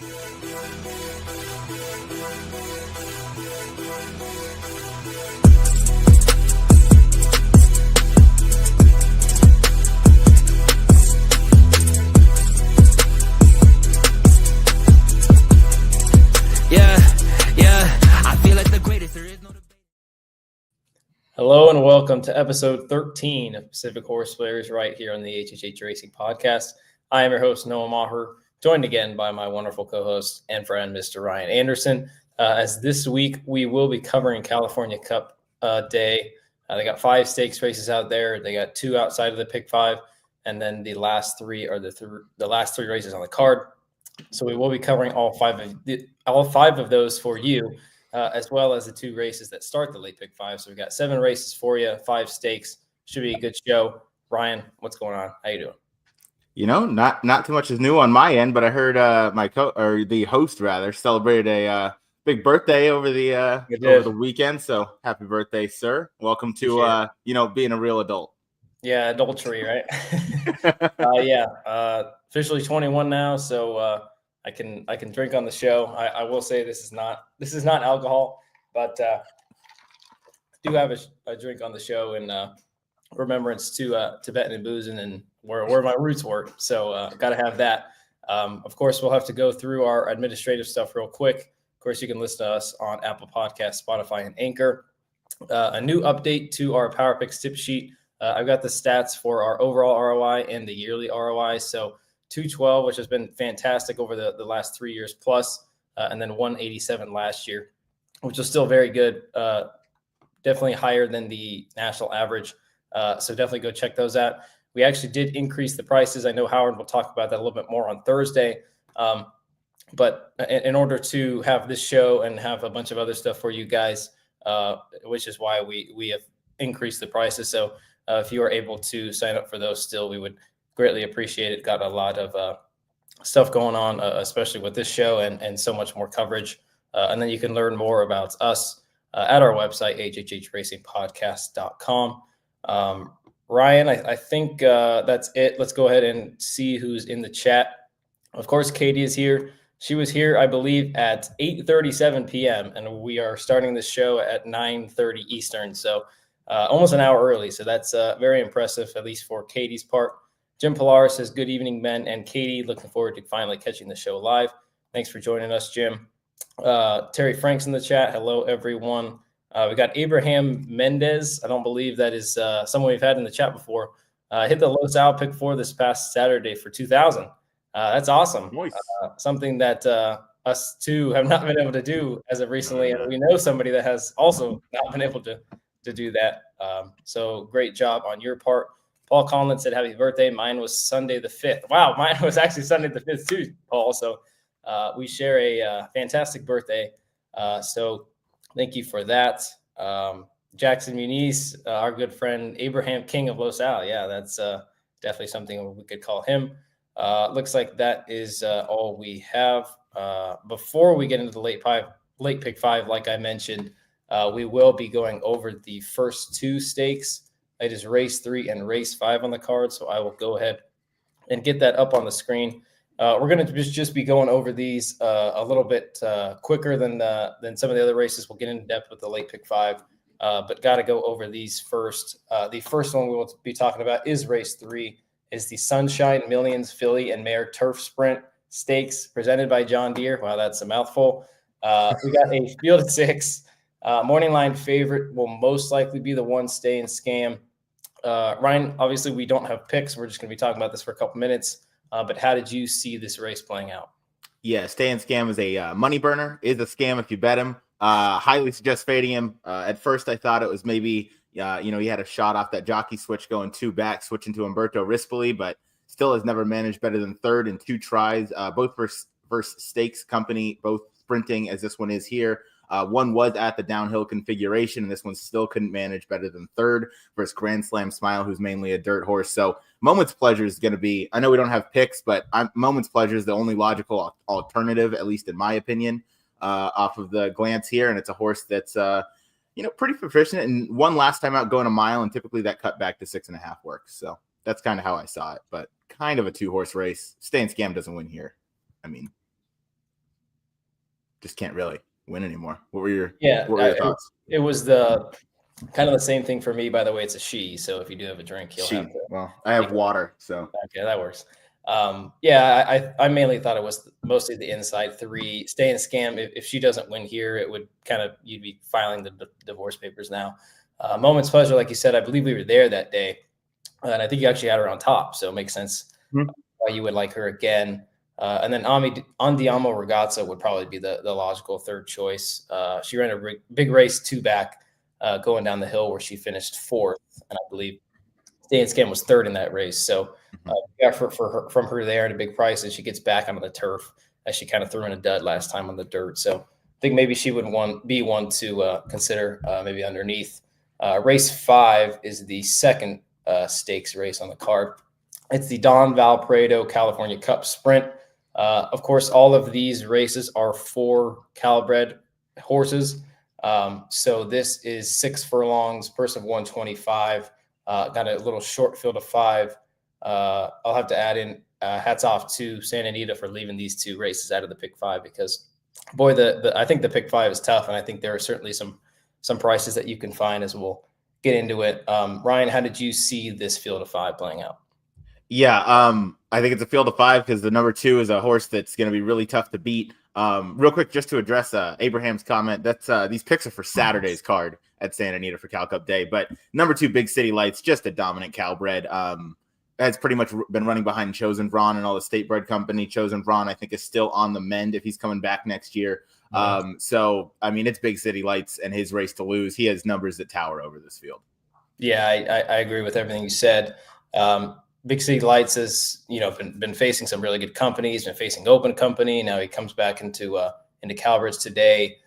Hello and welcome to episode 13 of Pacific Horseplayers right here on the HHH Racing Podcast. I am your host, Noah Meagher, joined again by my wonderful co-host and friend, Mr. Ryan Anderson. As this week, we will be covering California Cup Day. They got 5 stakes races out there. They got 2 outside of the Pick 5, and then the last 3 are the last 3 races on the card. So we will be covering all 5 of those for you. As well as the 2 races that start the late pick 5. So we've got 7 races for you, 5 stakes. Should be a good show. Ryan, what's going on? How you doing? You know, not too much is new on my end, but I heard the host celebrated a big birthday over the weekend. So happy birthday, sir! Welcome to being a real adult. Yeah, adultery, right? Officially 21 now, so. I can drink on the show. I will say this is not alcohol, but do have a drink on the show in remembrance to Tibetan and boozing and where my roots were. So got to have that. Of course, we'll have to go through our administrative stuff real quick. Of course, you can listen to us on Apple Podcasts, Spotify, and Anchor. A new update to our Power Picks tip sheet. I've got the stats for our overall ROI and the yearly ROI. So 212, which has been fantastic over the last 3 years plus, and then 187 last year, which was still very good. Definitely higher than the national average. So definitely go check those out. We actually did increase the prices. I know Howard will talk about that a little bit more on Thursday. But in order to have this show and have a bunch of other stuff for you guys, which is why we have increased the prices. So if you are able to sign up for those still, we would greatly appreciate it. Got a lot of stuff going on, especially with this show and so much more coverage. And then you can learn more about us at our website, hhhracingpodcast.com. Ryan, I think that's it. Let's go ahead and see who's in the chat. Of course, Katie is here. She was here, I believe, at 8:37 p.m., and we are starting the show at 9:30 Eastern, so almost an hour early. So that's very impressive, at least for Katie's part. Jim Pilar says, good evening, Ben and Katie. Looking forward to finally catching the show live. Thanks for joining us, Jim. Terry Frank's in the chat. Hello, everyone. We got Abraham Mendez. I don't believe that is someone we've had in the chat before. Hit the Los Al pick 4 this past Saturday for 2,000. That's awesome. Nice. Something that us two have not been able to do as of recently. And we know somebody that has also not been able to do that. So great job on your part. Paul Collins said, happy birthday. Mine was Sunday the 5th. Wow, mine was actually Sunday the 5th too, Paul. So we share a fantastic birthday. So thank you for that. Jackson Muniz, our good friend, Abraham King of Los Al. Yeah, that's definitely something we could call him. Looks like that is all we have. Before we get into the late pick 5, like I mentioned, we will be going over the first 2 stakes. It is race 3 and race 5 on the card. So I will go ahead and get that up on the screen. We're going to just be going over these a little bit quicker than some of the other races. We'll get into depth with the late pick 5, but got to go over these first. The first one we will be talking about is race 3, is the Sunshine Millions Filly and Mare Turf Sprint Stakes presented by John Deere. Wow, that's a mouthful. We got a field of 6. Morning line favorite will most likely be the one Stay and Scam. Ryan, obviously we don't have picks. We're just going to be talking about this for a couple minutes. But how did you see this race playing out? Yeah, Stay and Scam is a money burner. Is a scam if you bet him. Highly suggest fading him. At first, I thought it was maybe, he had a shot off that jockey switch going 2 back, switching to Umberto Rispoli, but still has never managed better than 3rd in 2 tries, both versus stakes company, both sprinting as this one is here. One was at the downhill configuration, and this one still couldn't manage better than 3rd versus Grand Slam Smile, who's mainly a dirt horse. So Moment's Pleasure is going to be, I know we don't have picks, but Moment's Pleasure is the only logical alternative, at least in my opinion, off of the glance here. And it's a horse that's, pretty proficient. And one last time out going a mile, and typically that cut back to 6.5 works. So that's kind of how I saw it, but kind of a 2-horse race. Stay and Scam doesn't win here. I mean, just can't really win anymore. What were your thoughts? It was the kind of the same thing for me. By the way, it's a she. So if you do have a drink, you'll have to. Well, I have water, so okay, that works. I mainly thought it was mostly the inside three. Stay and scam. If she doesn't win here, it would you'd be filing the divorce papers now. Moment's pleasure, like you said, I believe we were there that day, and I think you actually had her on top, so it makes sense why you would like her again. And then Andiamo Ragazza would probably be the logical third choice. She ran a big race 2 back, going down the hill where she finished 4th, and I believe Stay and Scam was 3rd in that race. So effort from her there at a big price as she gets back onto the turf, as she kind of threw in a dud last time on the dirt. So I think maybe she would be one to consider maybe underneath. Race 5 is the second stakes race on the card. It's the Don Valparaiso California Cup Sprint. Of course, all of these races are for Cal-Bred horses. So this is 6 furlongs, purse of 125. Got a little short field of 5. I'll have to add in hats off to Santa Anita for leaving these 2 races out of the pick 5, because boy, I think the pick 5 is tough, and I think there are certainly some prices that you can find as we'll get into it. Ryan, how did you see this field of 5 playing out? Yeah, I think it's a field of 5 because the number 2 is a horse that's going to be really tough to beat. Real quick, just to address Abraham's comment, that's these picks are for Saturday's card at Santa Anita for Cal Cup Day. But number 2, Big City Lights, just a dominant Cal-Bred. Has pretty much been running behind Chosen Vron and all the state bred company. Chosen Vron, I think, is still on the mend if he's coming back next year. So, I mean, it's Big City Lights and his race to lose. He has numbers that tower over this field. Yeah, I agree with everything you said. Big City Lights has, been facing some really good companies, been facing Open Company. Now he comes back into Cal-Breds today.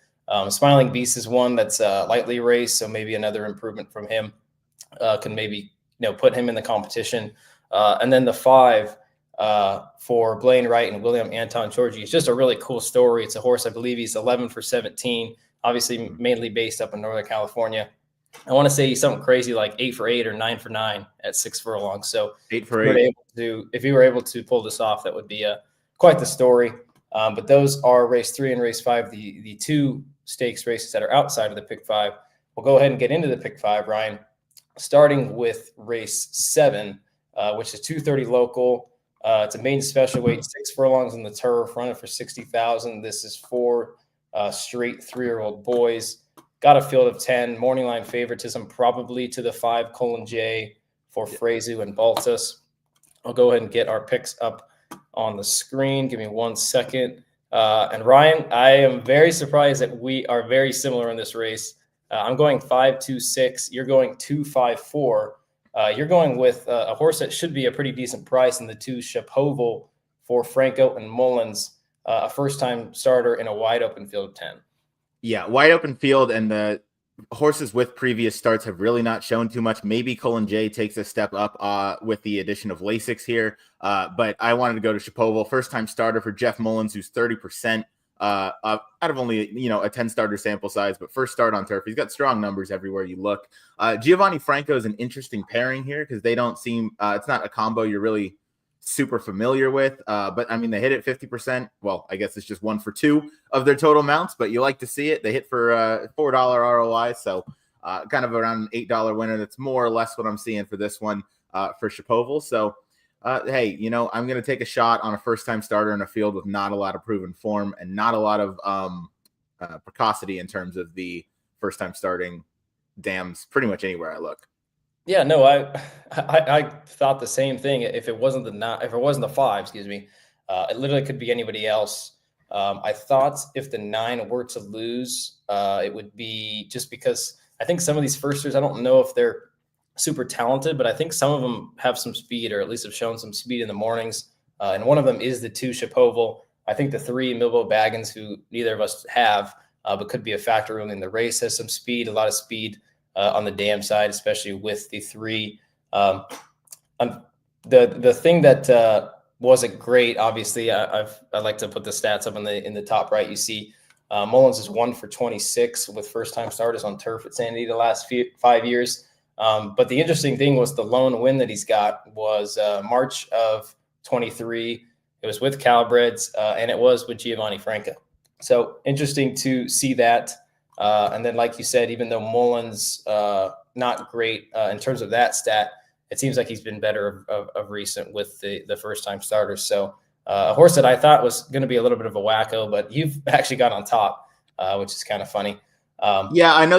Smiling Beast is one that's lightly raced, so maybe another improvement from him can maybe put him in the competition. And then the 5 for Blaine Wright and William Anton Georgi. It's just a really cool story. It's a horse, I believe he's 11 for 17, obviously mainly based up in Northern California. I want to say he's something crazy like 8 for 8 or 9 for 9 at 6 furlongs. So 8 for 8. If you were able to pull this off, that would be quite the story. But those are race 3 and race 5, the 2 stakes races that are outside of the pick 5. We'll go ahead and get into the pick 5, Ryan, starting with race 7, which is 230 local. It's a main special weight, 6 furlongs on the turf, running for 60,000. This is 4 straight 3-year-old boys. Got a field of 10. Morning line favoritism probably to the 5 Colin J for Frezu and Baltus. I'll go ahead and get our picks up on the screen. Give me 1 second. And Ryan, I am very surprised that we are very similar in this race. I'm going 5-2-6. You're going 2-5-4. You're going with a horse that should be a pretty decent price in the 2 Shapoval for Franco and Mullins, a first-time starter in a wide open field of 10. Yeah, wide open field, and the horses with previous starts have really not shown too much. Maybe Colin J takes a step up with the addition of Lasix here, but I wanted to go to Shapoval, first-time starter for Jeff Mullins, who's 30%. Out of only a 10 starter sample size, but first start on turf. He's got strong numbers everywhere you look. Giovanni Franco is an interesting pairing here because they don't seem it's not a combo you're really super familiar with, but I mean they hit it 50%. Well, I guess it's just 1 for 2 of their total mounts, but you like to see it. They hit for $4 ROI, so kind of around an $8 winner. That's more or less what I'm seeing for this one for Shapoval. So hey, I'm going to take a shot on a first-time starter in a field with not a lot of proven form and not a lot of precocity in terms of the first-time starting dams pretty much anywhere I look. Yeah, no, I thought the same thing. If it wasn't the 5, excuse me, it literally could be anybody else. I thought if the 9 were to lose, it would be just because I think some of these firsters, I don't know if they're super talented, but I think some of them have some speed, or at least have shown some speed in the mornings. And one of them is the 2 Shapoval. I think the 3 Milbo Baggins, who neither of us have, but could be a factor early in the race, has some speed, a lot of speed on the dam side, especially with the 3. The thing that wasn't great, obviously, I like to put the stats up in the top right. You see Mullins is 1 for 26 with first-time starters on turf at Santa Anita the last 5 years. But the interesting thing was the lone win that he's got was March of 23. It was with Cal-Breds, and it was with Giovanni Franco. So interesting to see that. And then, like you said, even though Mullins not great in terms of that stat, it seems like he's been better of recent with the first-time starters. So a horse that I thought was going to be a little bit of a wacko, but you've actually got on top, which is kind of funny. Yeah, I know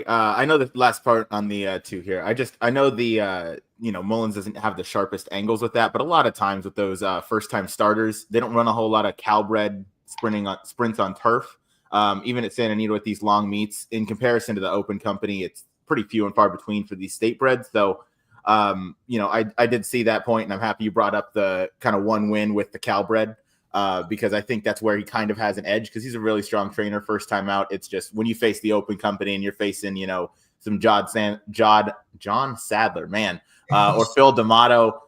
I know the last part on the two here. I know the Mullins doesn't have the sharpest angles with that, but a lot of times with those first-time starters, they don't run a whole lot of Cal-Bred sprints on turf. Even at Santa Anita with these long meets, in comparison to the open company, it's pretty few and far between for these state breds. So, I did see that point, and I'm happy you brought up the kind of one win with the Cal-Bred. Because I think that's where he kind of has an edge, because he's a really strong trainer first time out. It's just when you face the open company and you're facing, some John Sadler, man, or Phil D'Amato,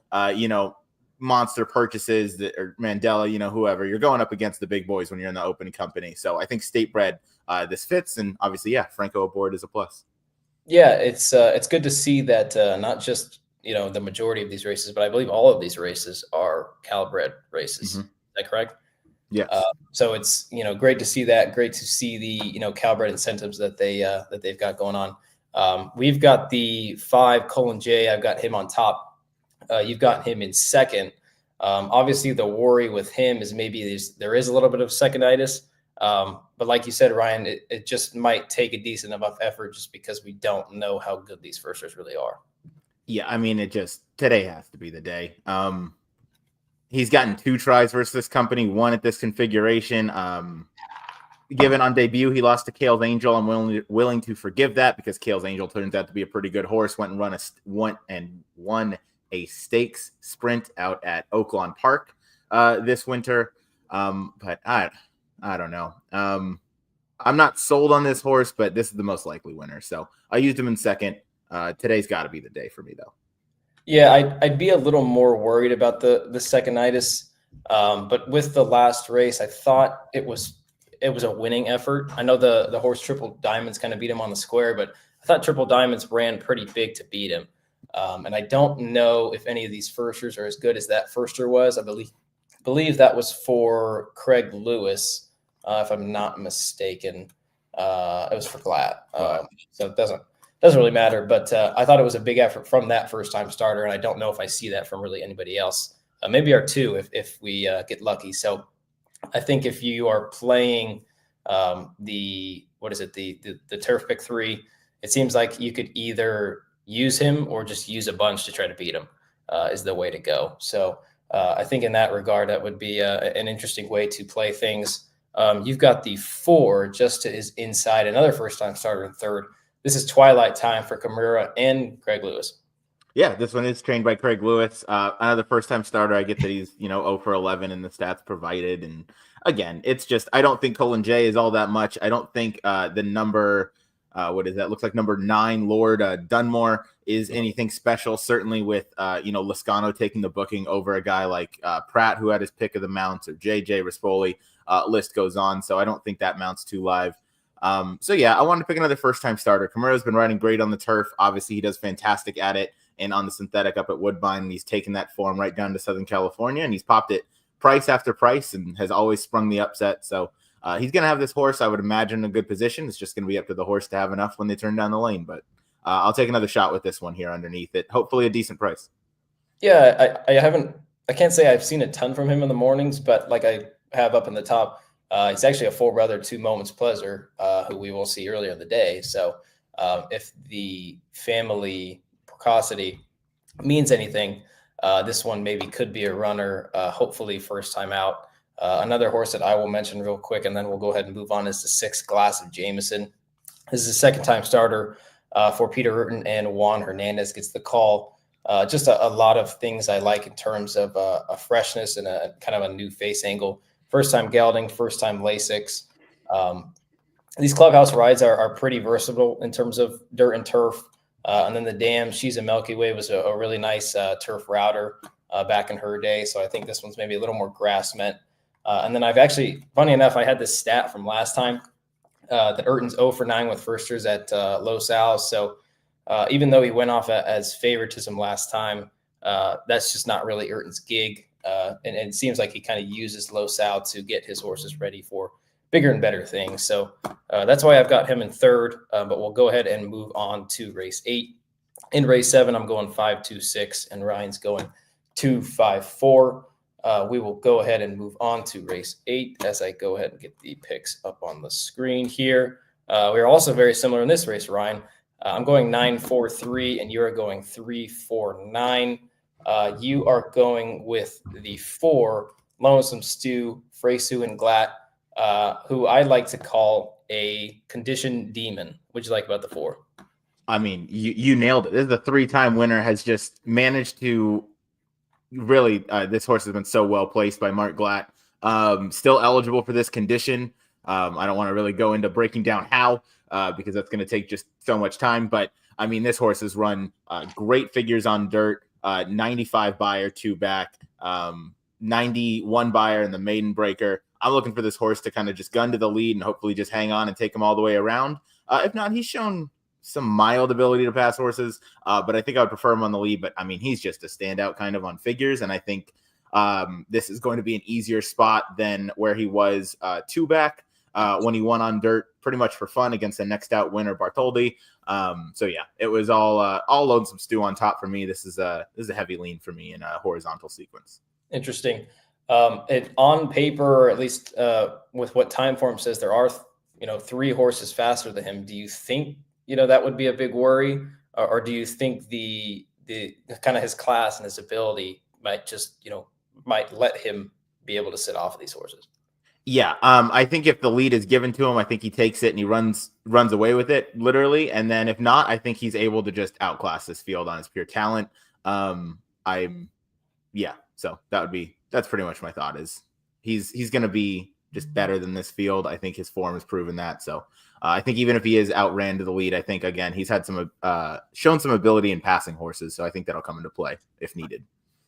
monster purchases or Mandela, whoever, you're going up against the big boys when you're in the open company. So I think state bred, this fits. And obviously, yeah, Franco aboard is a plus. Yeah, it's good to see that not just, the majority of these races, but I believe all of these races are Cal-Bred races. Mm-hmm. Is that correct? Yes. So it's, great to see that. Great to see the, Cal-Bred incentives that they've got going on. We've got the 5 Colin J. I've got him on top. You've got him in second. Obviously, the worry with him is maybe there is a little bit of second-itis. But like you said, Ryan, it just might take a decent enough effort just because we don't know how good these firsters really are. Yeah, I mean, today has to be the day. He's gotten 2 tries versus this company, 1 at this configuration. Given on debut, he lost to Kale's Angel. I'm willing to forgive that, because Kale's Angel turns out to be a pretty good horse. Went and won a stakes sprint out at Oaklawn Park this winter. But I don't know. I'm not sold on this horse, but this is the most likely winner. So I used him in second. Today's got to be the day for me, though. Yeah, I'd be a little more worried about the second-itis, but with the last race, I thought it was a winning effort. I know the horse Triple Diamonds kind of beat him on the square, but I thought Triple Diamonds ran pretty big to beat him. And I don't know if any of these firsters are as good as that firster was. I believe that was for Craig Lewis, if I'm not mistaken. It was for Glatt, so it doesn't really matter. But I thought it was a big effort from that first-time starter, and I don't know if I see that from really anybody else. Maybe our 2 if we get lucky. So I think if you are playing the turf pick 3, it seems like you could either use him or just use a bunch to try to beat him is the way to go. So I think in that regard, that would be an interesting way to play things. You've got the 4 just to his inside, another first-time starter in third. This is Twilight Time for Kimura and Craig Lewis. Yeah, this one is trained by Craig Lewis. Another first-time starter. I get that he's 0 for 11 in the stats provided. And again, it's just, I don't think Colin J is all that much. I don't think the number, what is that? Looks like number 9, Lord Dunmore, is anything special. Certainly with Lascano taking the booking over a guy like Pratt, who had his pick of the mounts, or JJ Rispoli. List goes on. So I don't think that mount's too live. So yeah, I wanted to pick another first-time starter. Kimura's been riding great on the turf. Obviously, he does fantastic at it. And on the synthetic up at Woodbine, and he's taken that form right down to Southern California, and he's popped it price after price and has always sprung the upset. So he's going to have this horse, I would imagine, in a good position. It's just going to be up to the horse to have enough when they turn down the lane. But I'll take another shot with this one here underneath it. Hopefully a decent price. Yeah, I can't say I've seen a ton from him in the mornings, but like I have up in the top, he's actually a full brother to Moments Pleasure, who we will see earlier in the day. So if the family precocity means anything, this one maybe could be a runner, hopefully first time out. Another horse that I will mention real quick, and then we'll go ahead and move on, is the 6 Glass of Jameson. This is a second-time starter for Peter Urton, and Juan Hernandez gets the call. Just a lot of things I like in terms of a freshness and a kind of a new face angle. First-time gelding, first-time Lasix. These clubhouse rides are pretty versatile in terms of dirt and turf. And then the Dam, She's a Milky Way, was a really nice turf router back in her day. So I think this one's maybe a little more grass meant. And then I've actually, funny enough, I had this stat from last time that Urton's 0 for 9 with firsters at Los Al's. So even though he went off as favoritism last time, that's just not really Urton's gig. And it seems like he kind of uses Los Al to get his horses ready for bigger and better things. So that's why I've got him in third, but we'll go ahead and move on to race 8. In race 7, I'm going 5-2-6, and Ryan's going 2-5-4. We will go ahead and move on to race 8 as I go ahead and get the picks up on the screen here. We are also very similar in this race, Ryan. I'm going 9-4-3, and you're going 3-4-9. You are going with the 4, Lonesome Stew, Freysu, and Glatt, who I like to call a condition demon. What'd you like about the 4? I mean, you nailed it. This is a 3-time winner, has just managed to really, this horse has been so well placed by Mark Glatt. Still eligible for this condition. I don't want to really go into breaking down how, because that's going to take just so much time. But I mean, this horse has run great figures on dirt, 95 buyer, 2 back, 91 buyer in the maiden breaker. I'm looking for this horse to kind of just gun to the lead and hopefully just hang on and take him all the way around. If not, he's shown some mild ability to pass horses, but I think I would prefer him on the lead. But I mean, he's just a standout kind of on figures, and I think this is going to be an easier spot than where he was 2 back when he won on dirt pretty much for fun against the next out winner Bartholdi. So yeah, it was all Lonesome Stew on top for me. This is a heavy lean for me in a horizontal sequence. Interesting. It on paper, or at least with what time form says, there are 3 horses faster than him. Do you think that would be a big worry, or do you think the kind of his class and his ability might just might let him be able to sit off of these horses? Yeah, I think if the lead is given to him, I think he takes it and he runs away with it, literally. And then if not, I think he's able to just outclass this field on his pure talent. So that's pretty much my thought. Is he's going to be just better than this field. I think his form has proven that. So I think even if he is outran to the lead, I think again he's had some shown some ability in passing horses. So I think that'll come into play if needed.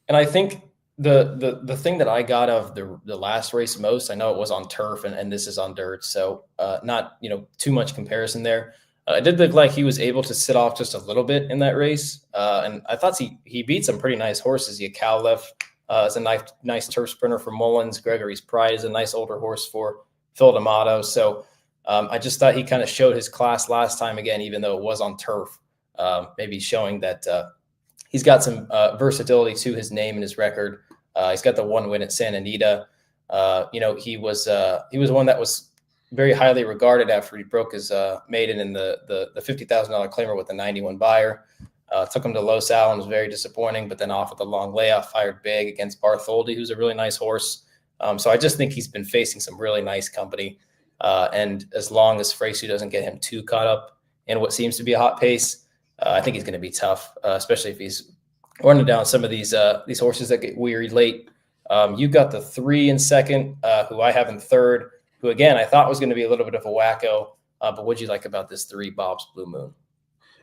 And I think the thing that I got of the last race most, I know it was on turf and this is on dirt, so not too much comparison there. It did look like he was able to sit off just a little bit in that race, and I thought he beat some pretty nice horses. Cal-Bred is a nice turf sprinter for Mullins. Gregory's Pride is a nice older horse for Phil D'Amato. So I just thought he kind of showed his class last time again, even though it was on turf, maybe showing that he's got some versatility to his name and his record. He's got the 1 win at Santa Anita. He was one that was very highly regarded after he broke his maiden in the $50,000 claimer with the 91 buyer. Took him to Los Al, was very disappointing, but then off with a long layoff, fired big against Bartholdi, who's a really nice horse. So I just think he's been facing some really nice company. And as long as Freysu doesn't get him too caught up in what seems to be a hot pace, I think he's going to be tough, especially if he's running down some of these horses that get weary late. You've got the 3 in second, who I have in third, who again I thought was going to be a little bit of a wacko. But what'd you like about this 3, Bob's Blue Moon?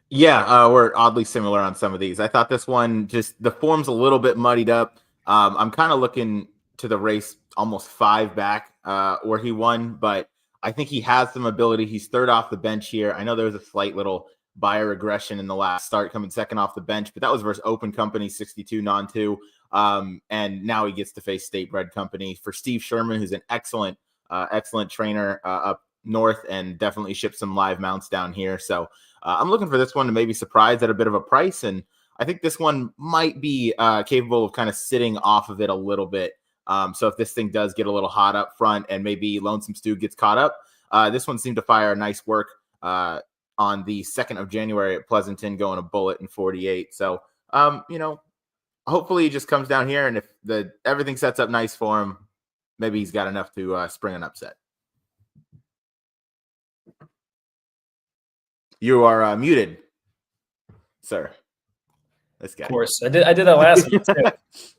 Yeah, we're oddly similar on some of these. I thought this one, just the form's a little bit muddied up. I'm kind of looking to the race almost 5 back where he won, but I think he has some ability. He's third off the bench here. I know there was a slight little buyer regression in the last start, coming second off the bench, but that was versus Open Company, 62 non-2. And now he gets to face State Bred Company for Steve Sherman, who's an excellent trainer up north and definitely shipped some live mounts down here. So I'm looking for this one to maybe surprise at a bit of a price. And I think this one might be capable of kind of sitting off of it a little bit. So if this thing does get a little hot up front and maybe Lonesome Stew gets caught up, this one seemed to fire a nice work on the 2nd of January at Pleasanton, going a bullet in 48. So, hopefully he just comes down here, and if everything sets up nice for him, maybe he's got enough to spring an upset. You are muted, sir. This guy. Of course, I did that last week too.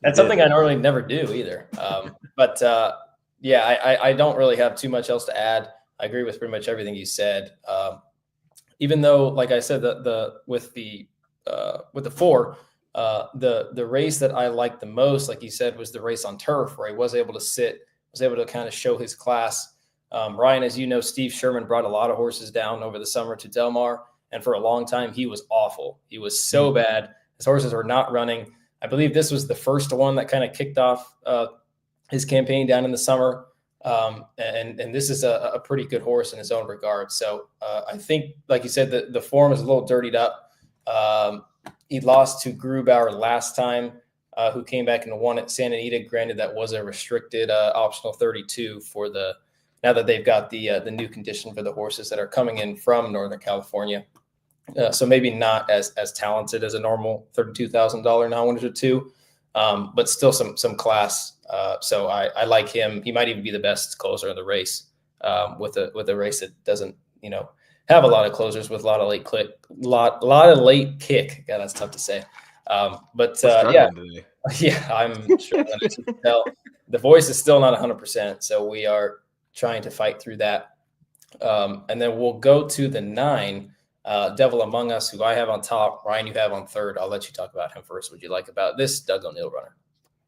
That's something I normally never do either. But I don't really have too much else to add. I agree with pretty much everything you said. Even though, like I said, with the 4, the race that I liked the most, like you said, was the race on turf, where he was able to sit, was able to kind of show his class. Ryan, as you know, Steve Sherman brought a lot of horses down over the summer to Del Mar, and for a long time he was awful. He was so bad. His horses were not running. I believe this was the first one that kind of kicked off his campaign down in the summer. And this is a pretty good horse in his own regard. So I think, like you said, the form is a little dirtied up. He lost to Grubauer last time, who came back and won at Santa Anita. Granted, that was a restricted optional 32 for now that they've got the new condition for the horses that are coming in from Northern California. So maybe not as talented as a normal $32,000 non-winners or two, but still some class. So I like him. He might even be the best closer in the race, with a race that doesn't have a lot of closers with a lot of late lot of late kick. God, that's tough to say. But yeah, I'm sure to tell. The voice is still not 100%, so we are trying to fight through that. And then we'll go to the 9. Devil Among Us, who I have on top. Ryan, you have on third. I'll let you talk about him first. What you like about this Doug O'Neill runner?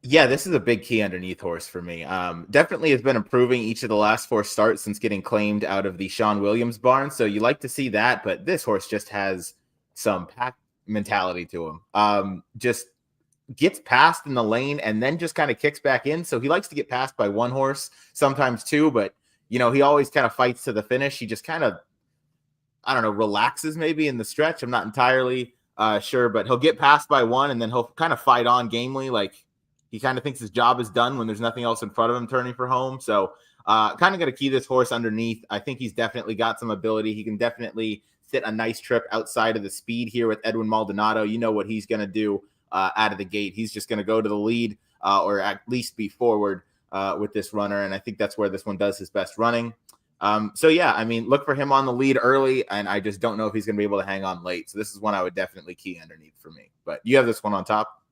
Yeah, this is a big key underneath horse for me. Definitely has been improving each of the last 4 starts since getting claimed out of the Sean Williams barn. So you like to see that, but this horse just has some pack mentality to him. Just gets past in the lane and then just kind of kicks back in. So he likes to get passed by one horse, sometimes 2, but he always kind of fights to the finish. He just kind of, I don't know, relaxes maybe in the stretch. I'm not entirely sure, but he'll get passed by one and then he'll kind of fight on gamely. Like he kind of thinks his job is done when there's nothing else in front of him turning for home. So kind of got to key this horse underneath. I think he's definitely got some ability. He can definitely sit a nice trip outside of the speed here with Edwin Maldonado. You know what he's going to do out of the gate. He's just going to go to the lead or at least be forward with this runner. And I think that's where this one does his best running. So yeah, I mean, look for him on the lead early, and I just don't know if he's going to be able to hang on late. So this is one I would definitely key underneath for me. But you have this one on top.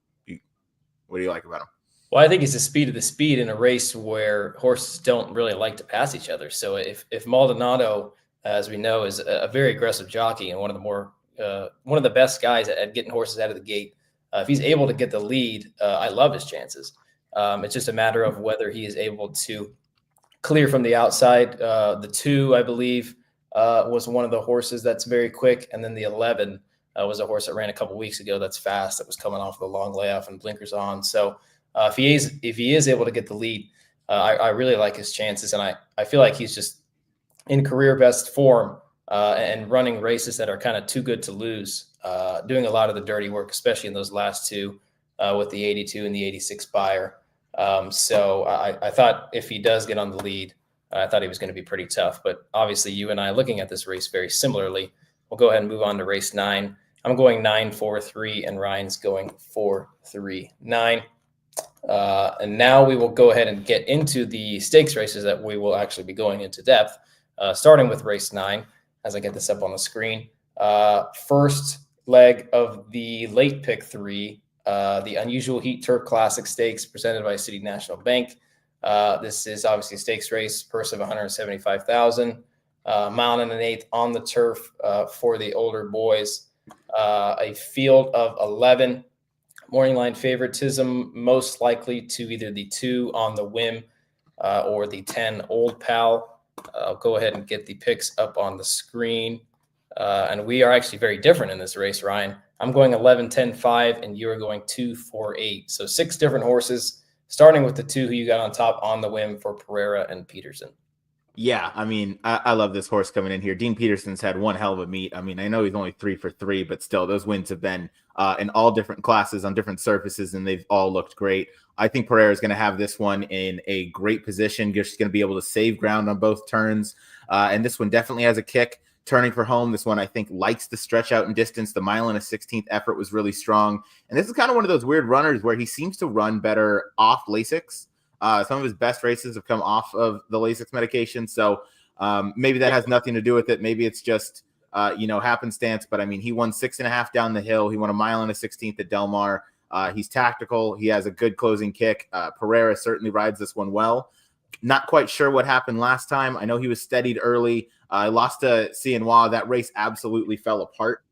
What do you like about him? Well, I think it's the speed of the speed in a race where horses don't really like to pass each other. So if Maldonado, as we know, is a very aggressive jockey and one of the best guys at getting horses out of the gate, if he's able to get the lead, I love his chances. It's just a matter of whether he is able to clear from the outside. The 2, I believe, was one of the horses that's very quick. And then the 11 was a horse that ran a couple weeks ago that's fast, that was coming off the long layoff and blinkers on. So if he is able to get the lead, I really like his chances. And I feel like he's just in career best form and running races that are kind of too good to lose, doing a lot of the dirty work, especially in those last 2 with the 82 and the 86 buyer. So I thought if he does get on the lead, I thought he was going to be pretty tough. But obviously, you and I looking at this race very similarly. We'll go ahead and move on to race 9. I'm going 9-4-3, and Ryan's going 4-3-9. And now we will go ahead and get into the stakes races that we will actually be going into depth, starting with race 9, as I get this up on the screen. First leg of the late pick 3. The Unusual Heat Turf Classic Stakes presented by City National Bank. This is obviously a stakes race, purse of $175,000, mile and an eighth on the turf for the older boys. A field of 11, morning line favoritism, most likely to either the 2 On the Whim or the 10 Old Pal. I'll go ahead and get the picks up on the screen. And we are actually very different in this race, Ryan. I'm going 11-10-5, and you are going 2-4-8. So 6 different horses, starting with the 2 who you got on top On the Whim for Pereira and Peterson. Yeah, I mean, I love this horse coming in here. Dean Peterson's had one hell of a meet. I mean, I know he's only 3 for 3, but still, those wins have been in all different classes on different surfaces, and they've all looked great. I think Pereira is going to have this one in a great position. Just going to be able to save ground on both turns, and this one definitely has a kick. Turning for home, this one I think likes to stretch out in distance. The mile and a 16th effort was really strong, and this is kind of one of those weird runners where he seems to run better off Lasix. Some of his best races have come off of the Lasix medication, so maybe that has nothing to do with it. Maybe it's just happenstance. But I mean, he won 6.5 down the hill. He won a mile and a 16th at Del Mar. He's tactical. He has a good closing kick. Pereira certainly rides this one well. Not quite sure what happened last time. I know he was steadied early. I lost to Cienwa. That race absolutely fell apart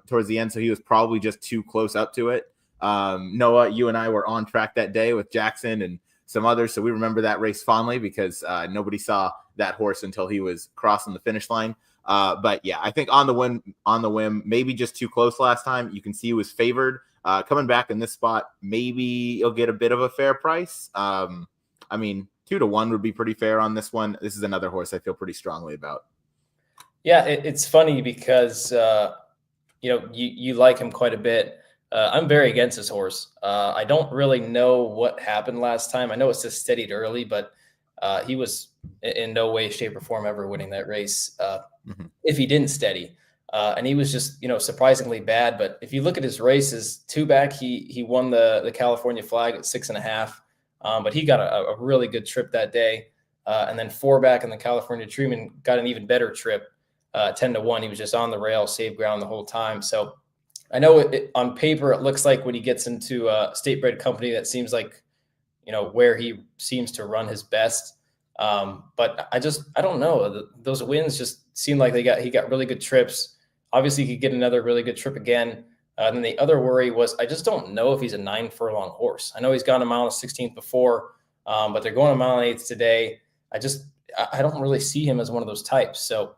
towards the end, so he was probably just too close up to it. Noah, you and I were on track that day with Jackson and some others, so we remember that race fondly because nobody saw that horse until he was crossing the finish line. But yeah, I think on the whim, maybe just too close last time. You can see he was favored. Coming back in this spot, maybe he'll get a bit of a fair price. I mean, 2-1 would be pretty fair on this one. This is another horse I feel pretty strongly about. Yeah, it's funny because you like him quite a bit. I'm very against this horse. I don't really know what happened last time. I know it's just steadied early, but he was in no way, shape, or form ever winning that race if he didn't steady. And he was just, surprisingly bad. But if you look at his races, 2 back, he won the California flag at 6.5. But he got a really good trip that day. And then 4 back in the California Truman got an even better trip, 10-1. He was just on the rail, saved ground the whole time. So I know on paper, it looks like when he gets into a state bred company, that seems like, where he seems to run his best. But I don't know. Those wins just seem like he got really good trips. Obviously, he could get another really good trip again. And then the other worry was I just don't know if he's a 9 furlong horse. I know he's gone a mile and 16th before, but they're going a mile and 8th today. I don't really see him as one of those types. So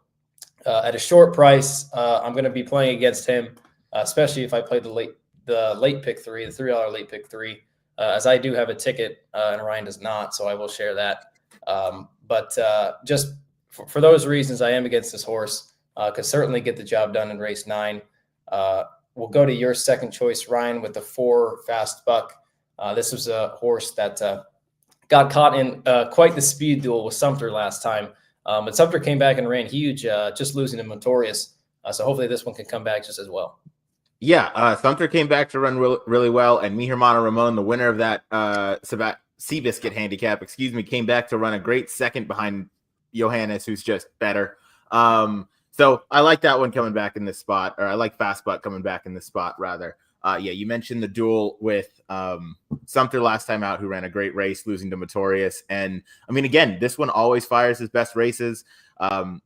at a short price, I'm going to be playing against him, especially if I play the late pick 3, the $3 late pick 3, as I do have a ticket and Ryan does not. So I will share that. But just for those reasons, I am against this horse. Could certainly get the job done in race 9. We'll go to your second choice, Ryan, with the 4 Fast Buck. This was a horse that got caught in quite the speed duel with Sumter last time. But Sumter came back and ran huge, just losing to Motorious. So hopefully this one can come back just as well. Yeah, Sumter came back to run really well, and Meagher Ramon, the winner of that Seabiscuit handicap, came back to run a great second behind Johannes, who's just better. So I like that one coming back in this spot, or I like Fast Buck coming back in this spot, rather. You mentioned the duel with Sumter last time out, who ran a great race, losing to Motorious. And, I mean, again, this one always fires his best races.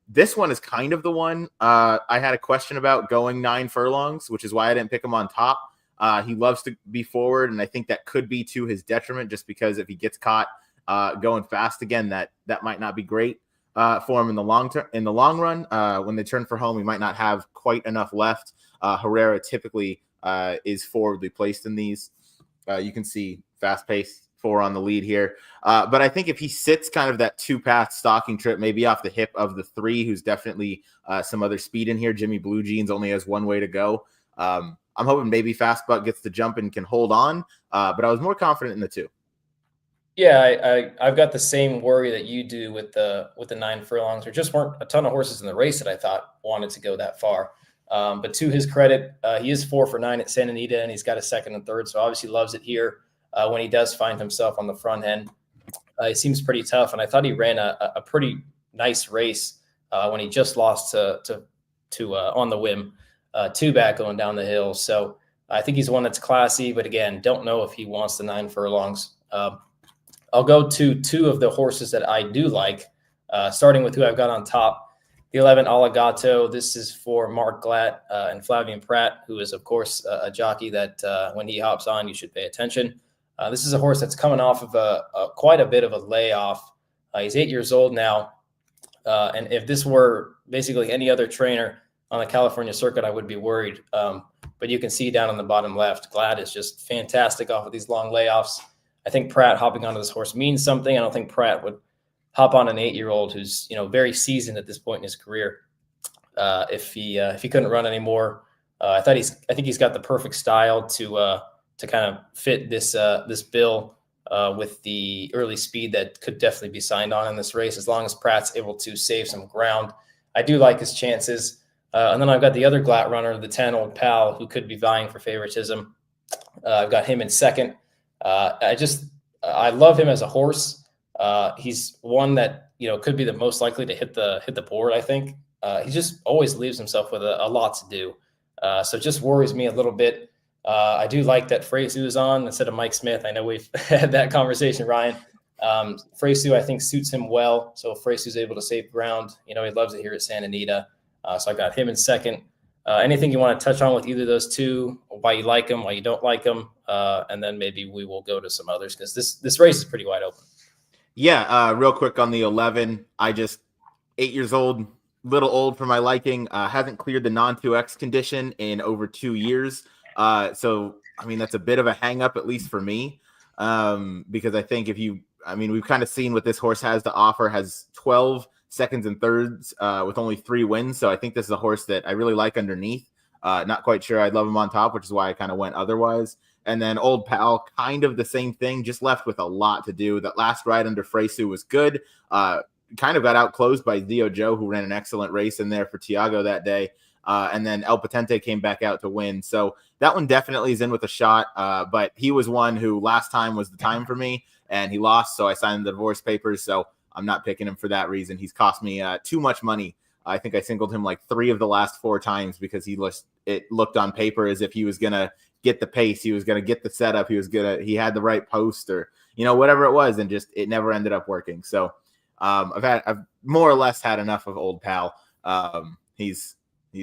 This one is kind of the one I had a question about going 9 furlongs, which is why I didn't pick him on top. He loves to be forward, and I think that could be to his detriment, just because if he gets caught going fast again, that might not be great for him in the long run. When they turn for home, he might not have quite enough left. Herrera typically is forwardly placed in these. You can see fast pace 4 on the lead here. But I think if he sits kind of that 2-path stalking trip, maybe off the hip of the 3, who's definitely some other speed in here. Jimmy Blue Jeans only has one way to go. I'm hoping maybe Fast Buck gets the jump and can hold on. But I was more confident in the 2. Yeah, I've got the same worry that you do with the 9 furlongs. There just weren't a ton of horses in the race that I thought wanted to go that far. But to his credit, he is 4 for 9 at Santa Anita, and he's got a 2nd and 3rd. So obviously loves it here when he does find himself on the front end. It seems pretty tough, and I thought he ran a pretty nice race when he just lost to on the whim, 2 back going down the hill. So I think he's one that's classy, but again, don't know if he wants the 9 furlongs. I'll go to 2 of the horses that I do like, starting with who I've got on top. The 11 Allegato. This is for Mark Glatt and Flavian Pratt, who is, of course, a jockey that when he hops on, you should pay attention. This is a horse that's coming off of quite a bit of a layoff. He's 8 years old now. And if this were basically any other trainer on the California circuit, I would be worried. But you can see down on the bottom left, Glatt is just fantastic off of these long layoffs. I think Pratt hopping onto this horse means something. I don't think Pratt would hop on an 8-year-old who's very seasoned at this point in his career. If he couldn't run anymore, I think he's got the perfect style to kind of fit this bill with the early speed that could definitely be signed on in this race, as long as Pratt's able to save some ground. I do like his chances. And then I've got the other Glatt runner, the 10 Old Pal, who could be vying for favoritism. I've got him in second. I love him as a horse. He's one that could be the most likely to hit the board. I think he just always leaves himself with a lot to do. So it just worries me a little bit. I do like that Freysu is on instead of Mike Smith. I know we've had that conversation, Ryan. Freysu, I think, suits him well. So if Freysu's able to save ground, he loves it here at Santa Anita. So I got him in second. Anything you want to touch on with either of those 2, why you like them, why you don't like them, and then maybe we will go to some others, because this race is pretty wide open. Yeah, real quick on the 11, 8 years old, little old for my liking, hasn't cleared the non-2X condition in over 2 years. So, I mean, that's a bit of a hang up, at least for me, because I think if you I mean, we've kind of seen what this horse has to offer. Has 12 seconds and thirds with only 3 wins. So I think this is a horse that I really like underneath. Not quite sure I'd love him on top, which is why I kind of went otherwise. And then Old Pal, kind of the same thing, just left with a lot to do. That last ride under Fresu was good. Kind of got outclosed by Dio Joe, who ran an excellent race in there for Tiago that day. And then El Patente came back out to win. So that one definitely is in with a shot. But he was one who last time was the time for me, and he lost. So I signed the divorce papers. So I'm not picking him for that reason. He's cost me too much money. I think I singled him like 3 of the last 4 times because it looked on paper as if he was going to get the pace. He was going to get the setup. He had the right post or, whatever it was. And just, it never ended up working. So I've more or less had enough of Old Pal. He's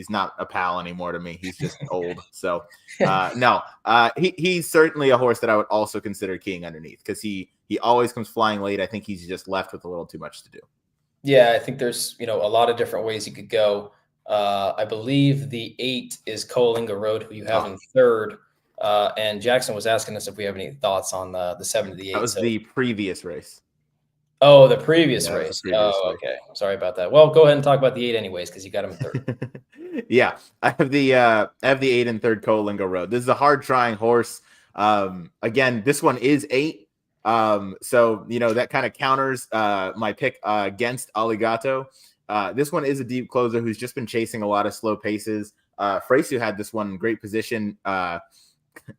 not a pal anymore to me. He's just old. So no, he's certainly a horse that I would also consider keying underneath because he always comes flying late. I think he's just left with a little too much to do. Yeah, I think there's, a lot of different ways you could go. I believe the 8 is Coalinga Road, who you have in third. And Jackson was asking us if we have any thoughts on the 7 to the 8. That was the previous race. Oh, the previous race. Okay. Sorry about that. Well, go ahead and talk about the 8 anyways, because you got him in third. Yeah, I have the 8 in third, Coalinga Road. This is a hard trying horse. Again, this one is 8. So, that kind of counters my pick against Aligato. This one is a deep closer who's just been chasing a lot of slow paces. Fresu had this one in great position up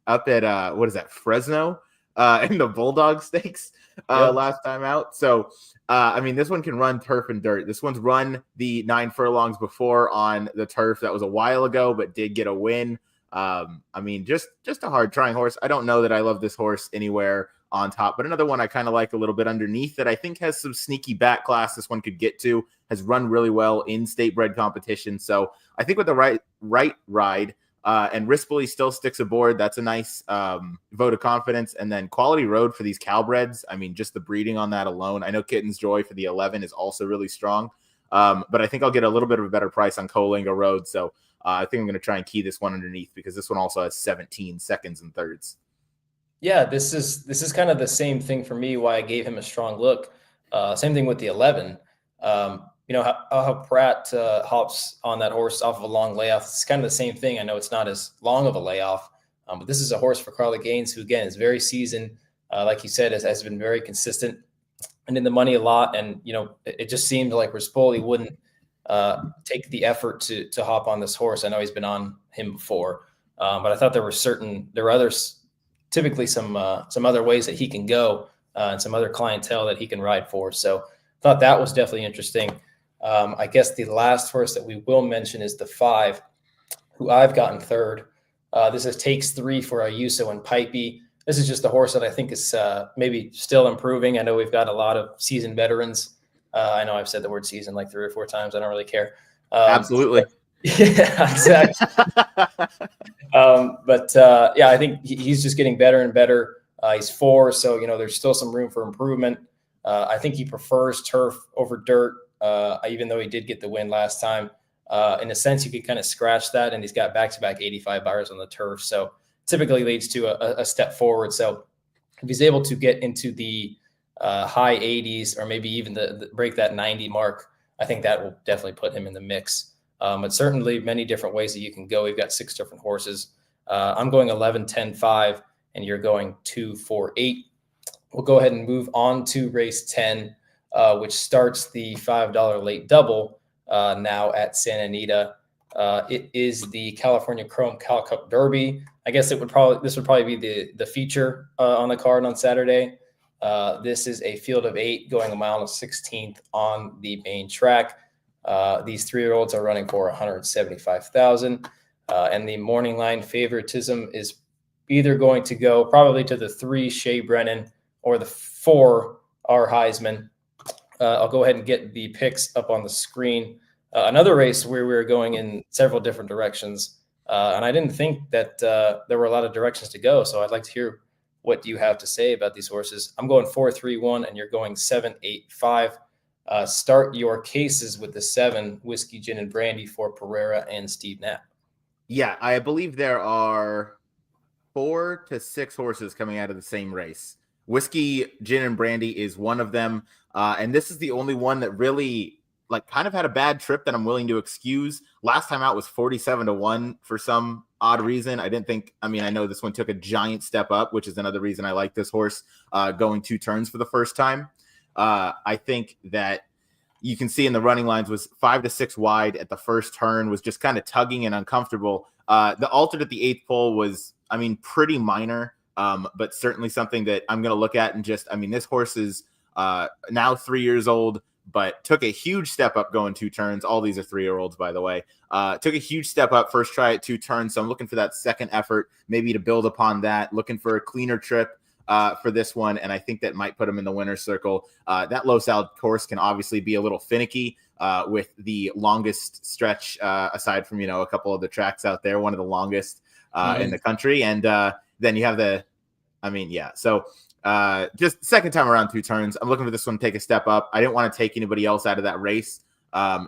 at, Fresno in the Bulldog Stakes last time out. So, this one can run turf and dirt. This one's run the 9 furlongs before on the turf. That was a while ago, but did get a win. Just a hard trying horse. I don't know that I love this horse anywhere on top, but another one I kind of like a little bit underneath that I think has some sneaky back class this one could get to, has run really well in state bred competition. So I think with the right ride and Rispoli still sticks aboard, that's a nice vote of confidence. And then Quality Road for these Cal-Breds. Just the breeding on that alone. I know Kitten's Joy for the 11 is also really strong, but I think I'll get a little bit of a better price on Coalinga Road. So I think I'm going to try and key this one underneath because this one also has 17 seconds and thirds. Yeah, this is kind of the same thing for me, why I gave him a strong look. Same thing with the 11. How Pratt hops on that horse off of a long layoff. It's kind of the same thing. I know it's not as long of a layoff, but this is a horse for Carly Gaines, who, again, is very seasoned. Like you said, has been very consistent and in the money a lot. And, it just seemed like Rispoli wouldn't take the effort to hop on this horse. I know he's been on him before, but I thought there were others. Typically some other ways that he can go and some other clientele that he can ride for. So I thought that was definitely interesting. I guess the last horse that we will mention is the 5, who I've gotten third. This is Takes 3 for Ayuso and Pipey. This is just a horse that I think is maybe still improving. I know we've got a lot of seasoned veterans. I know I've said the word season like 3 or 4 times. I don't really care. Absolutely. Yeah, exactly. I think he's just getting better and better. He's 4, so there's still some room for improvement. I think he prefers turf over dirt, even though he did get the win last time. In a sense, you could kind of scratch that, and he's got back-to-back 85 bars on the turf, so typically leads to a step forward. So if he's able to get into the high 80s or maybe even the break that 90 mark, I think that will definitely put him in the mix. But certainly many different ways that you can go. We've got 6 different horses. I'm going 11, 10, 5, and you're going 2, 4, 8. We'll go ahead and move on to race 10, which starts the $5 late double now at Santa Anita. It is the California Chrome Cal Cup Derby. I guess this would probably be the feature on the card on Saturday. This is a field of 8 going 1 mile and 16th on the main track. These 3-year-olds are running for $175,000, and the morning line favoritism is either going to go probably to the 3 Shea Brennan or the 4 R Heisman. I'll go ahead and get the picks up on the screen. Another race where we were going in several different directions, and I didn't think that there were a lot of directions to go. So I'd like to hear what you have to say about these horses. I'm going 4, 3, 1, and you're going 7, 8, 5. Start your cases with the 7 Whiskey, Gin, and Brandy for Pereira and Steve Knapp. Yeah, I believe there are 4 to 6 horses coming out of the same race. Whiskey, Gin, and Brandy is one of them. And this is the only one that really kind of had a bad trip that I'm willing to excuse. Last time out was 47-1 for some odd reason. I know this one took a giant step up, which is another reason I like this horse going 2 turns for the first time. I think that you can see in the running lines was 5 to 6 wide at the first turn, was just kind of tugging and uncomfortable. The altered at the 8th pole was, pretty minor, but certainly something that I'm going to look at and this horse is now 3 years old, but took a huge step up going 2 turns. All these are 3-year-olds, by the way. Took a huge step up first try at 2 turns. So I'm looking for that second effort, maybe to build upon that, looking for a cleaner trip for this one. And I think that might put him in the winner's circle. That Los Al course can obviously be a little finicky with the longest stretch, aside from, a couple of the tracks out there, one of the longest in the country. And then you have So just second time around 2 turns. I'm looking for this one to take a step up. I didn't want to take anybody else out of that race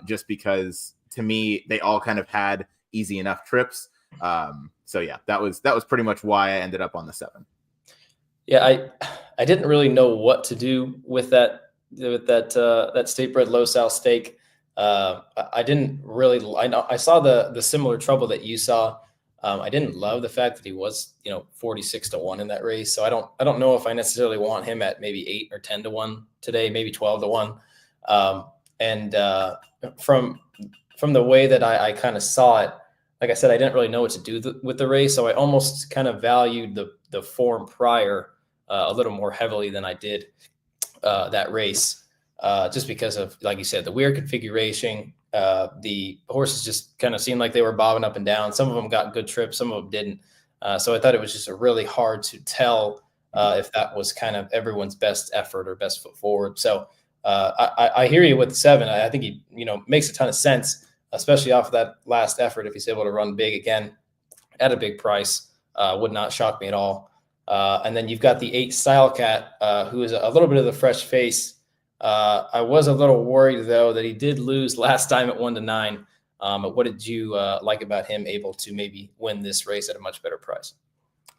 just because, to me, they all kind of had easy enough trips. That was pretty much why I ended up on the 7. Yeah, I didn't really know what to do with that state bred Los Al stake. I didn't really. I saw the similar trouble that you saw. I didn't love the fact that he was 46-1 in that race. So I don't know if I necessarily want him at maybe 8 or 10-1 today, maybe 12-1. From the way that I kind of saw it, like I said, I didn't really know what to do with the race. So I almost kind of valued the form prior a little more heavily than I did that race, just because of, like you said, the weird configuration. The horses just kind of seemed like they were bobbing up and down. Some of them got good trips, some of them didn't. So I thought it was just really hard to tell if that was kind of everyone's best effort or best foot forward. So I hear you with the 7. I think he makes a ton of sense, especially off of that last effort. If he's able to run big again at a big price, would not shock me at all. And then you've got the 8 Style Cat, who is a little bit of the fresh face. I was a little worried, though, that he did lose last time at 1-9. But what did you like about him able to maybe win this race at a much better price?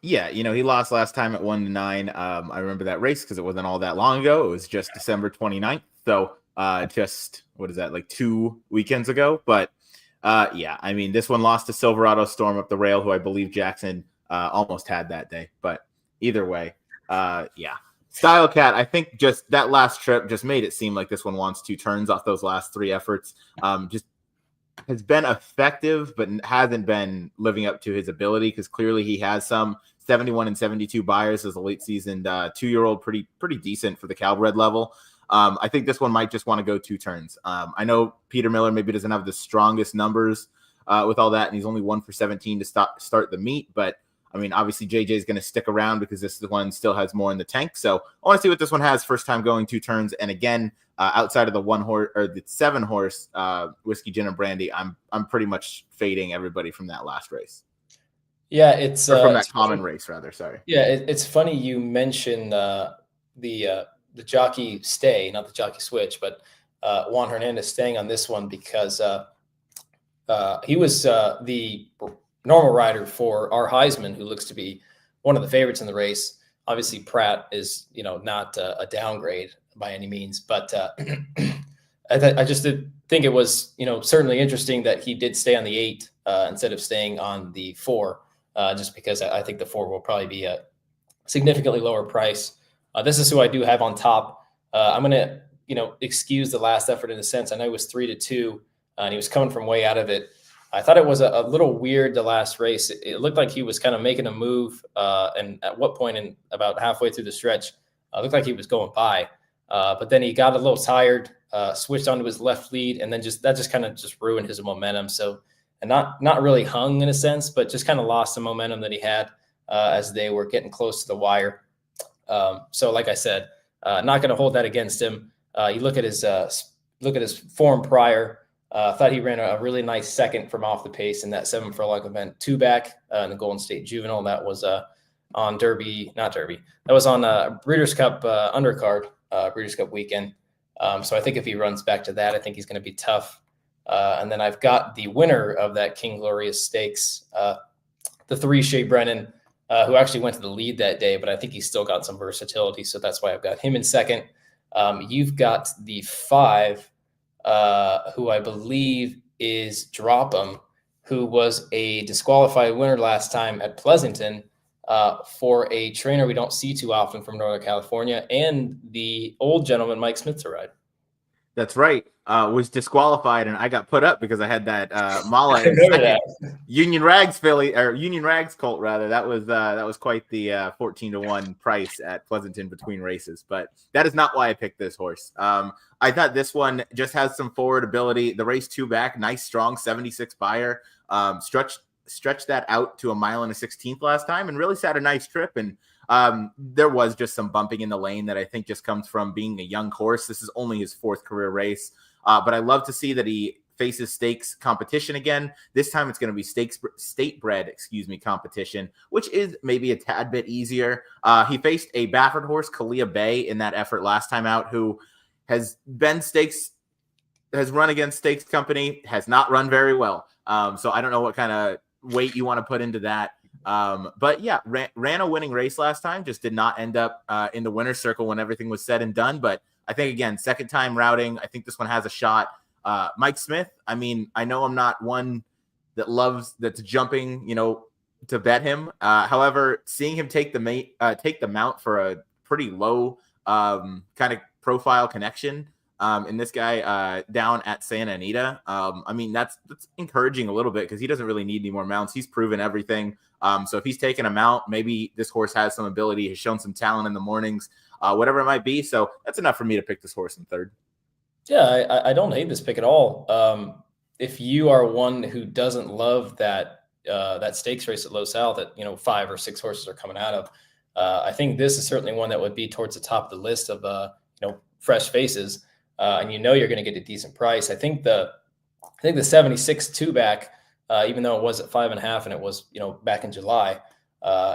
Yeah, he lost last time at 1-9. I remember that race because it wasn't all that long ago. It was just December 29th. So just, what is that, like 2 weekends ago? But this one lost to Silverado Storm up the rail, who I believe Jackson almost had that day. But either way, Style Cat, I think just that last trip just made it seem like this one wants 2 turns off those last 3 efforts. Just has been effective, but hasn't been living up to his ability, because clearly he has some 71 and 72 buyers as a late seasoned 2-year-old, pretty decent for the Cal-Bred level. I think this one might just want to go 2 turns. I know Peter Miller maybe doesn't have the strongest numbers with all that, and he's only 1 for 17 to start the meet, but obviously JJ is going to stick around because this one still has more in the tank. So I want to see what this one has first time going 2 turns. And again, outside of the 1 horse or the 7 horse Whiskey, Gin, and Brandy, I'm pretty much fading everybody from that last race. Yeah, it's from that common race, rather. Sorry. Yeah, it's funny you mentioned the jockey stay, not the jockey switch, but Juan Hernandez staying on this one because he was the normal rider for our Heisman, who looks to be one of the favorites in the race. Obviously, Pratt is, not a downgrade by any means, but I just did think it was, certainly interesting that he did stay on the 8 instead of staying on the 4, just because I think the 4 will probably be a significantly lower price. This is who I do have on top. I'm going to, excuse the last effort in a sense. I know it was 3-2, and he was coming from way out of it. I thought it was a little weird the last race. It looked like he was kind of making a move, and at what point in about halfway through the stretch, it looked like he was going by. But then he got a little tired, switched onto his left lead, and then that just kind of ruined his momentum. So, and not really hung in a sense, but just kind of lost the momentum that he had as they were getting close to the wire. So, like I said, not going to hold that against him. You look at his form prior. Thought he ran a really nice second from off the pace in that 7 furlong event, 2 back in the Golden State Juvenile. That was on That was on Breeders' Cup undercard, Breeders' Cup weekend. So I think if he runs back to that, I think he's going to be tough. And then I've got the winner of that King Glorious Stakes, the 3 Shea Brennan. who actually went to the lead that day, but I think he's still got some versatility. So that's why I've got him in second. You've got the 5, who I believe is Drop 'em, who was a disqualified winner last time at Pleasanton for a trainer we don't see too often from Northern California, and the old gentleman, Mike Smith, to ride. That's right. Was disqualified, and I got put up because I had that Mala in second. Union Rags filly, or Union Rags colt rather. That was quite the 14-1 price at Pleasanton between races. But that is not why I picked this horse. I thought this one just has some forward ability. The race 2 back, nice strong 76 buyer. Stretched that out to 1 mile and a 16th last time, and really sat a nice trip. And there was just some bumping in the lane that I think just comes from being a young horse. This is only his 4th career race. But I love to see that he faces stakes competition again. This time it's going to be state-bred, competition, which is maybe a tad bit easier. He faced a Baffert horse, Kalia Bay, in that effort last time out, who has run against stakes company, has not run very well. So I don't know what kind of weight you want to put into that. But yeah, ran a winning race last time, just did not end up in the winner's circle when everything was said and done. But I think, again, second time routing, I think this one has a shot. Mike Smith, I mean, I know I'm not one that's jumping, to bet him. However, seeing him take the mount for a pretty low kind of profile connection in this guy down at Santa Anita, I mean, that's encouraging a little bit because he doesn't really need any more mounts. He's proven everything. So if he's taken a mount, maybe this horse has some ability, has shown some talent in the mornings, whatever it might be. So that's enough for me to pick this horse in third. Yeah, I don't hate this pick at all. If you are one who doesn't love that stakes race at Los Al that 5 or 6 horses are coming out of, I think this is certainly one that would be towards the top of the list of fresh faces, and you're going to get a decent price. I think the 76 2-back, even though it was at 5.5 and it was back in July,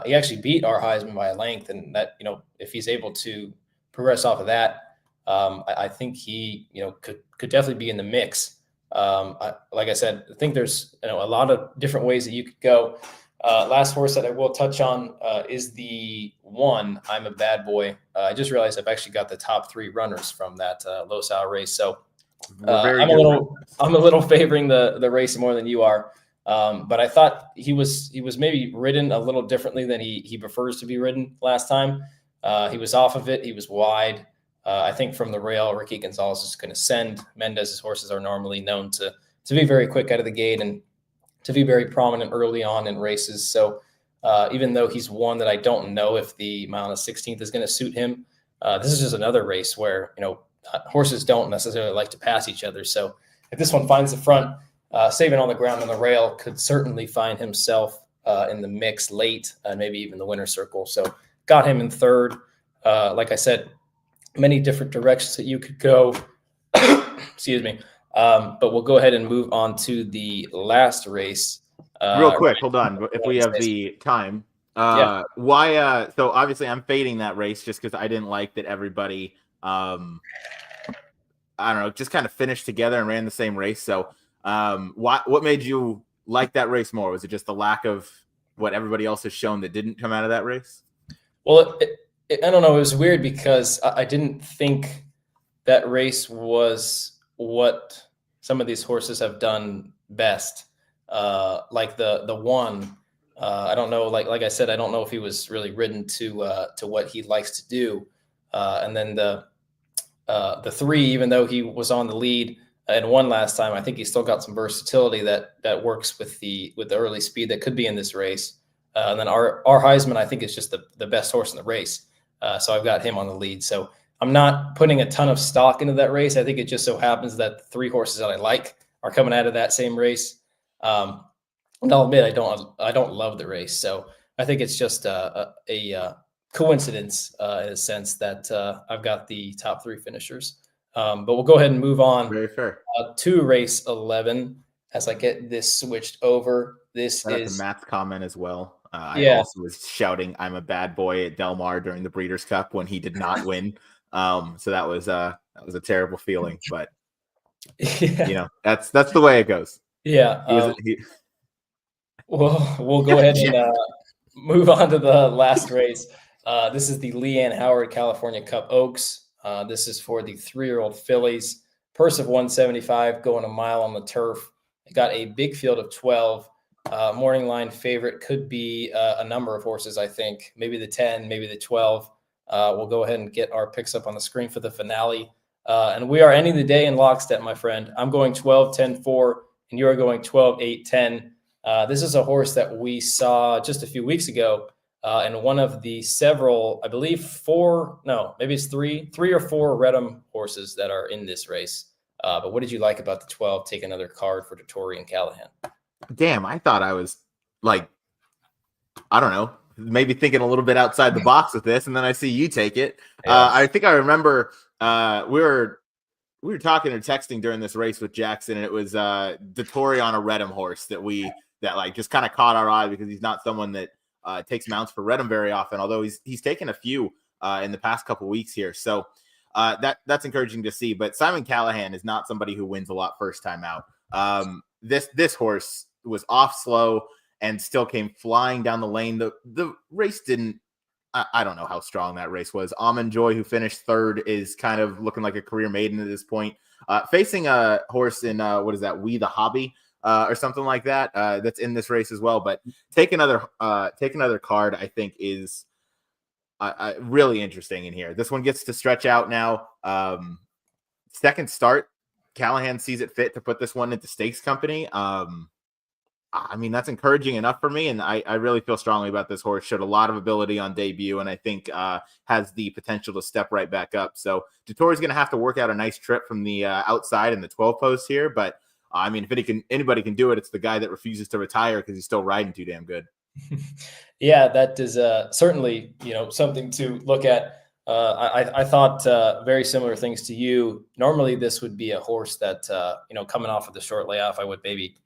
he actually beat our Heisman by a length, and that if he's able to progress off of that, I think he could definitely be in the mix. Like I said, I think there's a lot of different ways that you could go. Last horse that I will touch on is the 1, I'm a Bad Boy. I just realized I've actually got the top 3 runners from that Los Al race, so I'm a little favoring the race more than you are. But I thought he was maybe ridden a little differently than he prefers to be ridden last time. He was off of it. He was wide. I think from the rail, Ricky Gonzalez is going to send. Mendez's horses are normally known to be very quick out of the gate and to be very prominent early on in races. So even though he's one that I don't know if the mile and a 16th is going to suit him, this is just another race where horses don't necessarily like to pass each other. So if this one finds the front, saving on the ground on the rail, could certainly find himself in the mix late and maybe even the winner's circle. So got him in third. Like I said, many different directions that you could go. Excuse me. But we'll go ahead and move on to the last race. Real quick, hold on. If we have the time. Why? So obviously I'm fading that race just because I didn't like that everybody, I don't know, just kind of finished together and ran the same race. So what made you like that race more? Was it just the lack of what everybody else has shown that didn't come out of that race? Well, I don't know. It was weird because I didn't think that race was what some of these horses have done best. Like the 1, I don't know. Like I said, I don't know if he was really ridden to what he likes to do. And then the 3, even though he was on the lead and won last time, I think he's still got some versatility that works with the early speed that could be in this race. And then our Heisman, I think, is just the best horse in the race. So I've got him on the lead. So I'm not putting a ton of stock into that race. I think it just so happens that the 3 horses that I like are coming out of that same race. And I'll admit I don't love the race. So I think it's just a coincidence in a sense that I've got the top 3 finishers. But we'll go ahead and move on. Very fair. To race 11 as I get this switched over. This is Matt's comment as well. I also was shouting, "I'm a bad boy" at Del Mar during the Breeders' Cup when he did not win. So that was a terrible feeling, but that's the way it goes. Yeah. We'll go ahead and move on to the last race. This is the Leanne Howard California Cup Oaks. This is for the 3-year-old fillies. Purse of 175, going a mile on the turf. It got a big field of 12. Morning line favorite could be a number of horses, I think. Maybe the 10, maybe the 12. We'll go ahead and get our picks up on the screen for the finale. And we are ending the day in lockstep, my friend. I'm going 12, 10, 4, and you are going 12, 8, 10. This is a horse that we saw just a few weeks ago in one of the several, I believe maybe it's three or four Redham horses that are in this race. But what did you like about the 12? Take another card for Dettori and Callahan. Damn, I thought I was like, I don't know, maybe thinking a little bit outside the box with this, and then I see you take it. Yeah. I think I remember we were talking or texting during this race with Jackson, and it was Dettori on a Redham horse that like just kind of caught our eye because he's not someone that takes mounts for Redham very often, although he's taken a few in the past couple weeks here. So that's encouraging to see. But Simon Callahan is not somebody who wins a lot first time out. This horse was off slow and still came flying down the lane. The race didn't. I don't know how strong that race was. Almond Joy, who finished third, is kind of looking like a career maiden at this point. Facing a horse in what is that? We the Hobby or something like that. That's in this race as well. But take another card. I think is really interesting in here. This one gets to stretch out now. Second start. Callahan sees it fit to put this one into stakes company. I mean, that's encouraging enough for me, and I really feel strongly about this horse. Showed a lot of ability on debut, and I think has the potential to step right back up. So Dettori's going to have to work out a nice trip from the outside in the 12 post here, but I mean, if anybody can do it, it's the guy that refuses to retire because he's still riding too damn good. Yeah, that is certainly something to look at. I thought very similar things to you. Normally, this would be a horse that coming off of the short layoff, I would maybe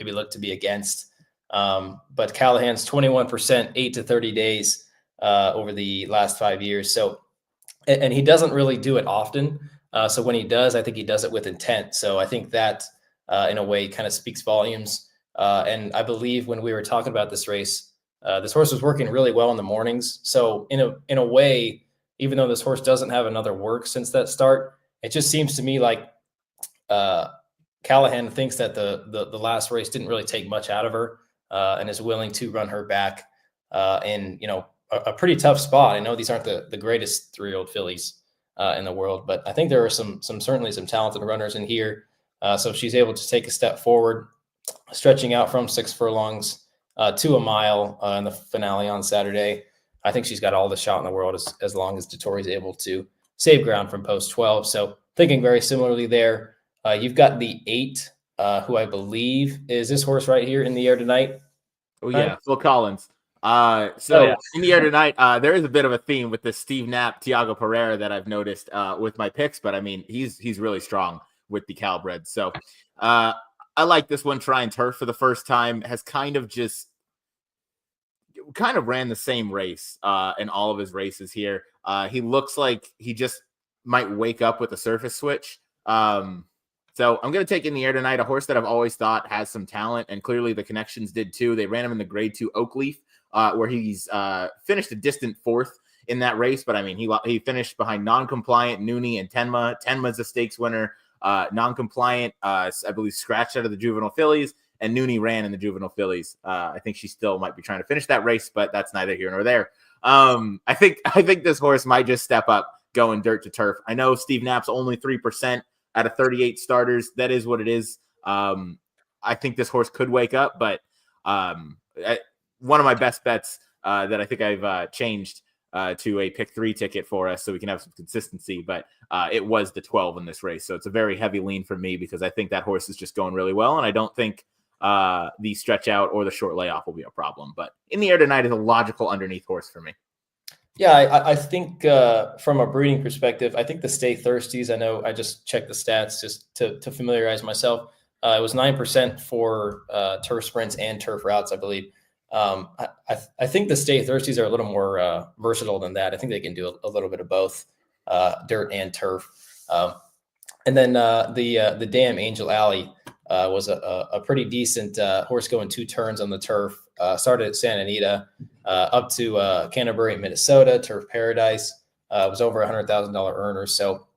look to be against. But Callahan's 21%, 8 to 30 days over the last 5 years. So, and he doesn't really do it often. So when he does, I think he does it with intent. So I think that in a way kind of speaks volumes. And I believe when we were talking about this race, this horse was working really well in the mornings. So in a way, even though this horse doesn't have another work since that start, it just seems to me like Callahan thinks that the last race didn't really take much out of her and is willing to run her back in a pretty tough spot. I know these aren't the greatest 3-year-old fillies in the world, but I think there are certainly some talented runners in here. So if she's able to take a step forward, stretching out from 6 furlongs to a mile in the finale on Saturday, I think she's got all the shot in the world as long as Dettori is able to save ground from post 12. So thinking very similarly there. You've got the 8, who I believe is this horse right here in the air tonight. Oh yeah, Phil Collins. In the air tonight, there is a bit of a theme with this Steve Knapp, Tiago Pereira that I've noticed with my picks, but I mean he's really strong with the Cal-Bred. So I like this one. Trying turf for the first time, has kind of ran the same race in all of his races here. He looks like he just might wake up with a surface switch. So I'm going to take In the Air Tonight, a horse that I've always thought has some talent, and clearly the connections did too. They ran him in the Grade 2 Oakleaf, where he's finished a distant 4th in that race, but I mean, he finished behind Non-Compliant, Nooney, and Tenma. Tenma's a stakes winner. Non-Compliant, I believe, scratched out of the Juvenile Fillies, and Nooney ran in the Juvenile Fillies. I think she still might be trying to finish that race, but that's neither here nor there. I think this horse might just step up going dirt to turf. I know Steve Knapp's only 3% out of 38 starters. That is what it is. I think this horse could wake up, but one of my best bets that I think I've changed to a pick 3 ticket for us so we can have some consistency, but it was the 12 in this race. So it's a very heavy lean for me because I think that horse is just going really well, and I don't think the stretch out or the short layoff will be a problem. But In the Air Tonight is a logical underneath horse for me. Yeah, I think from a breeding perspective, I think the Stay Thirsties, I know I just checked the stats just to familiarize myself. It was 9% for turf sprints and turf routes, I believe. I think the Stay Thirsties are a little more versatile than that. I think they can do a little bit of both dirt and turf. And then the Damn Angel Alley was a pretty decent horse going 2 turns on the turf. started at Santa Anita, up to Canterbury, Minnesota, Turf Paradise. Was over $100,000 earner. So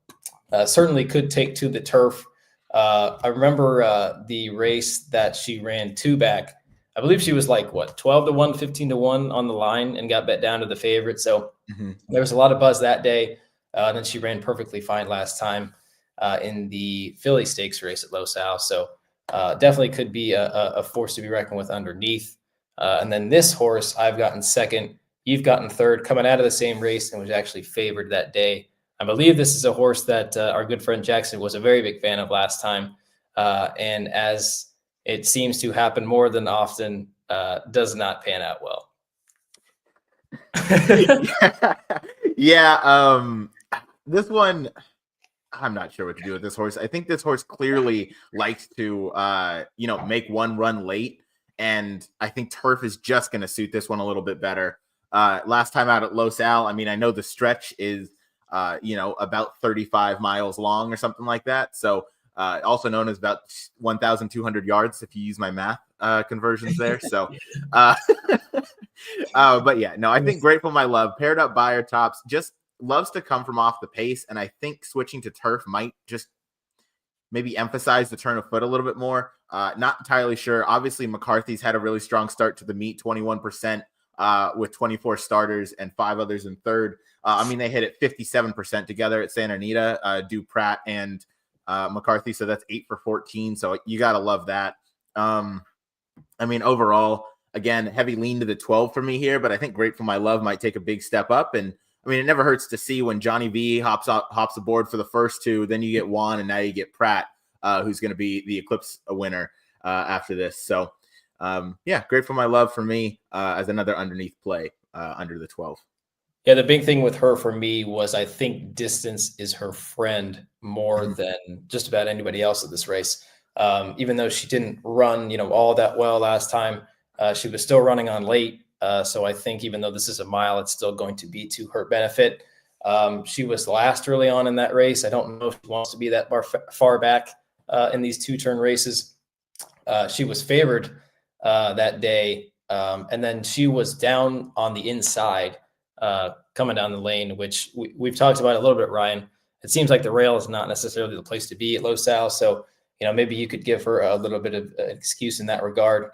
certainly could take to the turf. I remember the race that she ran two back. I believe she was like 12-1, 15-1 on the line and got bet down to the favorite. So there was a lot of buzz that day. And then she ran perfectly fine last time in the Philly Stakes race at Los Al. So definitely could be a force to be reckoned with underneath. And then this horse, I've gotten second. You've gotten third, coming out of the same race and was actually favored that day. I believe this is a horse that our good friend Jackson was a very big fan of last time. And as it seems to happen more than often, does not pan out well. This one, I'm not sure what to do with this horse. I think this horse clearly likes to, make one run late. And I think turf is just going to suit this one a little bit better. Last time out at Los Al, I mean, I know the stretch is, about 35 miles long or something like that. So also known as about 1,200 yards, if you use my math conversions there. So, but yeah, no, I think Grateful My Love, paired up by her tops, just loves to come from off the pace. And I think switching to turf might just maybe emphasize the turn of foot a little bit more. Not entirely sure. Obviously, McCarthy's had a really strong start to the meet, 21%. With 24 starters and 5 others in third. They hit it 57% together at Santa Anita, Pratt and McCarthy. So that's 8 for 14. So you got to love that. Overall, again, heavy lean to the 12 for me here, but I think Grateful My Love might take a big step up. And it never hurts to see when Johnny V hops aboard for the first two, then you get Juan, and now you get Pratt, who's going to be the Eclipse winner after this. So, Grateful My Love for me as another underneath play under the 12. Yeah, the big thing with her for me was I think distance is her friend more than just about anybody else at this race. Even though she didn't run, all that well last time, she was still running on late. So I think even though this is a mile, it's still going to be to her benefit. She was last early on in that race. I don't know if she wants to be that far back in these two-turn races. She was favored that day. And then she was down on the inside coming down the lane, which we've talked about a little bit, Ryan. It seems like the rail is not necessarily the place to be at Los Al. So, maybe you could give her a little bit of an excuse in that regard.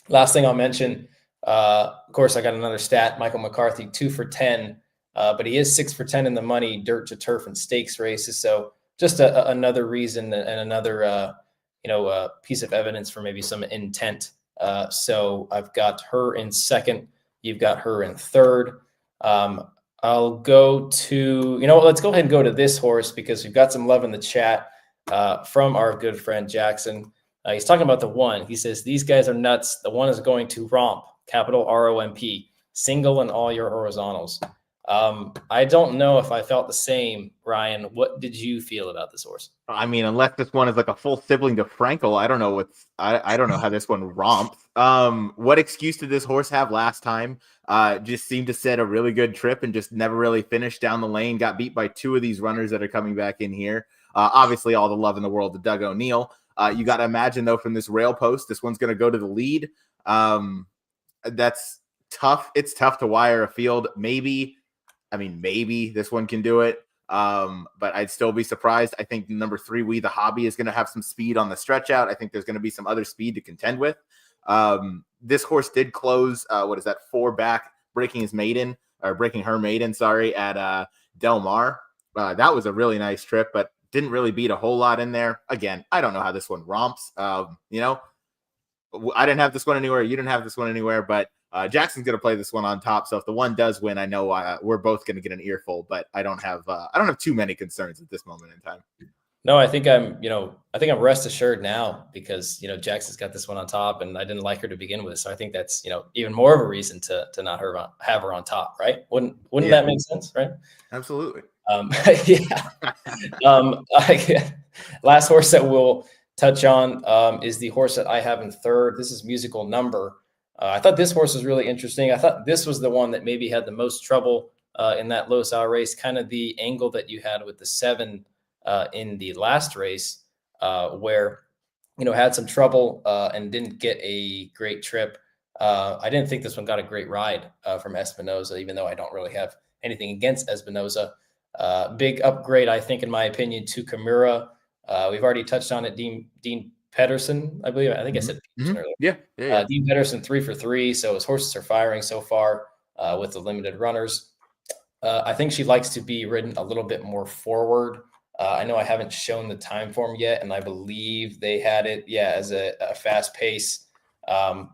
Last thing I'll mention, of course, I got another stat, Michael McCarthy, 2 for 10, but he is 6 for 10 in the money, dirt to turf and stakes races. So just another reason and another, piece of evidence for maybe some intent. So I've got her in second. You've got her in third. I'll go to, let's go ahead and go to this horse because we've got some love in the chat from our good friend Jackson. He's talking about the one. He says, these guys are nuts. The one is going to romp, capital ROMP, single in all your horizontals. I don't know if I felt the same, Ryan. What did you feel about this horse? Unless this one is like a full sibling to Frankel, I don't know I don't know how this one romps. What excuse did this horse have last time? Just seemed to set a really good trip and just never really finished down the lane. Got beat by 2 of these runners that are coming back in here. Obviously, all the love in the world to Doug O'Neill. You got to imagine, though, from this rail post, this one's going to go to the lead. That's tough. It's tough to wire a field. Maybe this one can do it. But I'd still be surprised. I think number 3, We the Hobby, is going to have some speed on the stretch out. I think there's going to be some other speed to contend with. This horse did close, 4 back, breaking her maiden, at Del Mar. That was a really nice trip, but didn't really beat a whole lot in there. Again, I don't know how this one romps. I didn't have this one anywhere. You didn't have this one anywhere, but Jackson's going to play this one on top. So if the one does win, I know we're both going to get an earful, but I don't have too many concerns at this moment in time. No, I think I'm rest assured now because, Jackson's got this one on top and I didn't like her to begin with. So I think that's, even more of a reason to not have her on top, right? Wouldn't that make sense, right? Absolutely. Last horse that we'll touch on is the horse that I have in third. This is Musical Number. I thought this horse was really interesting. I thought this was the one that maybe had the most trouble in that Los Al race, kind of the angle that you had with the 7 in the last race where, had some trouble and didn't get a great trip. I didn't think this one got a great ride from Espinoza, even though I don't really have anything against Espinoza. Big upgrade, I think, in my opinion, to Kimura. We've already touched on it. Dean Pedersen, I believe. I think I said Pedersen earlier. Yeah. Dean Pedersen 3 for 3. So his horses are firing so far with the limited runners. I think she likes to be ridden a little bit more forward. I know I haven't shown the time form yet, and I believe they had it, as a fast pace.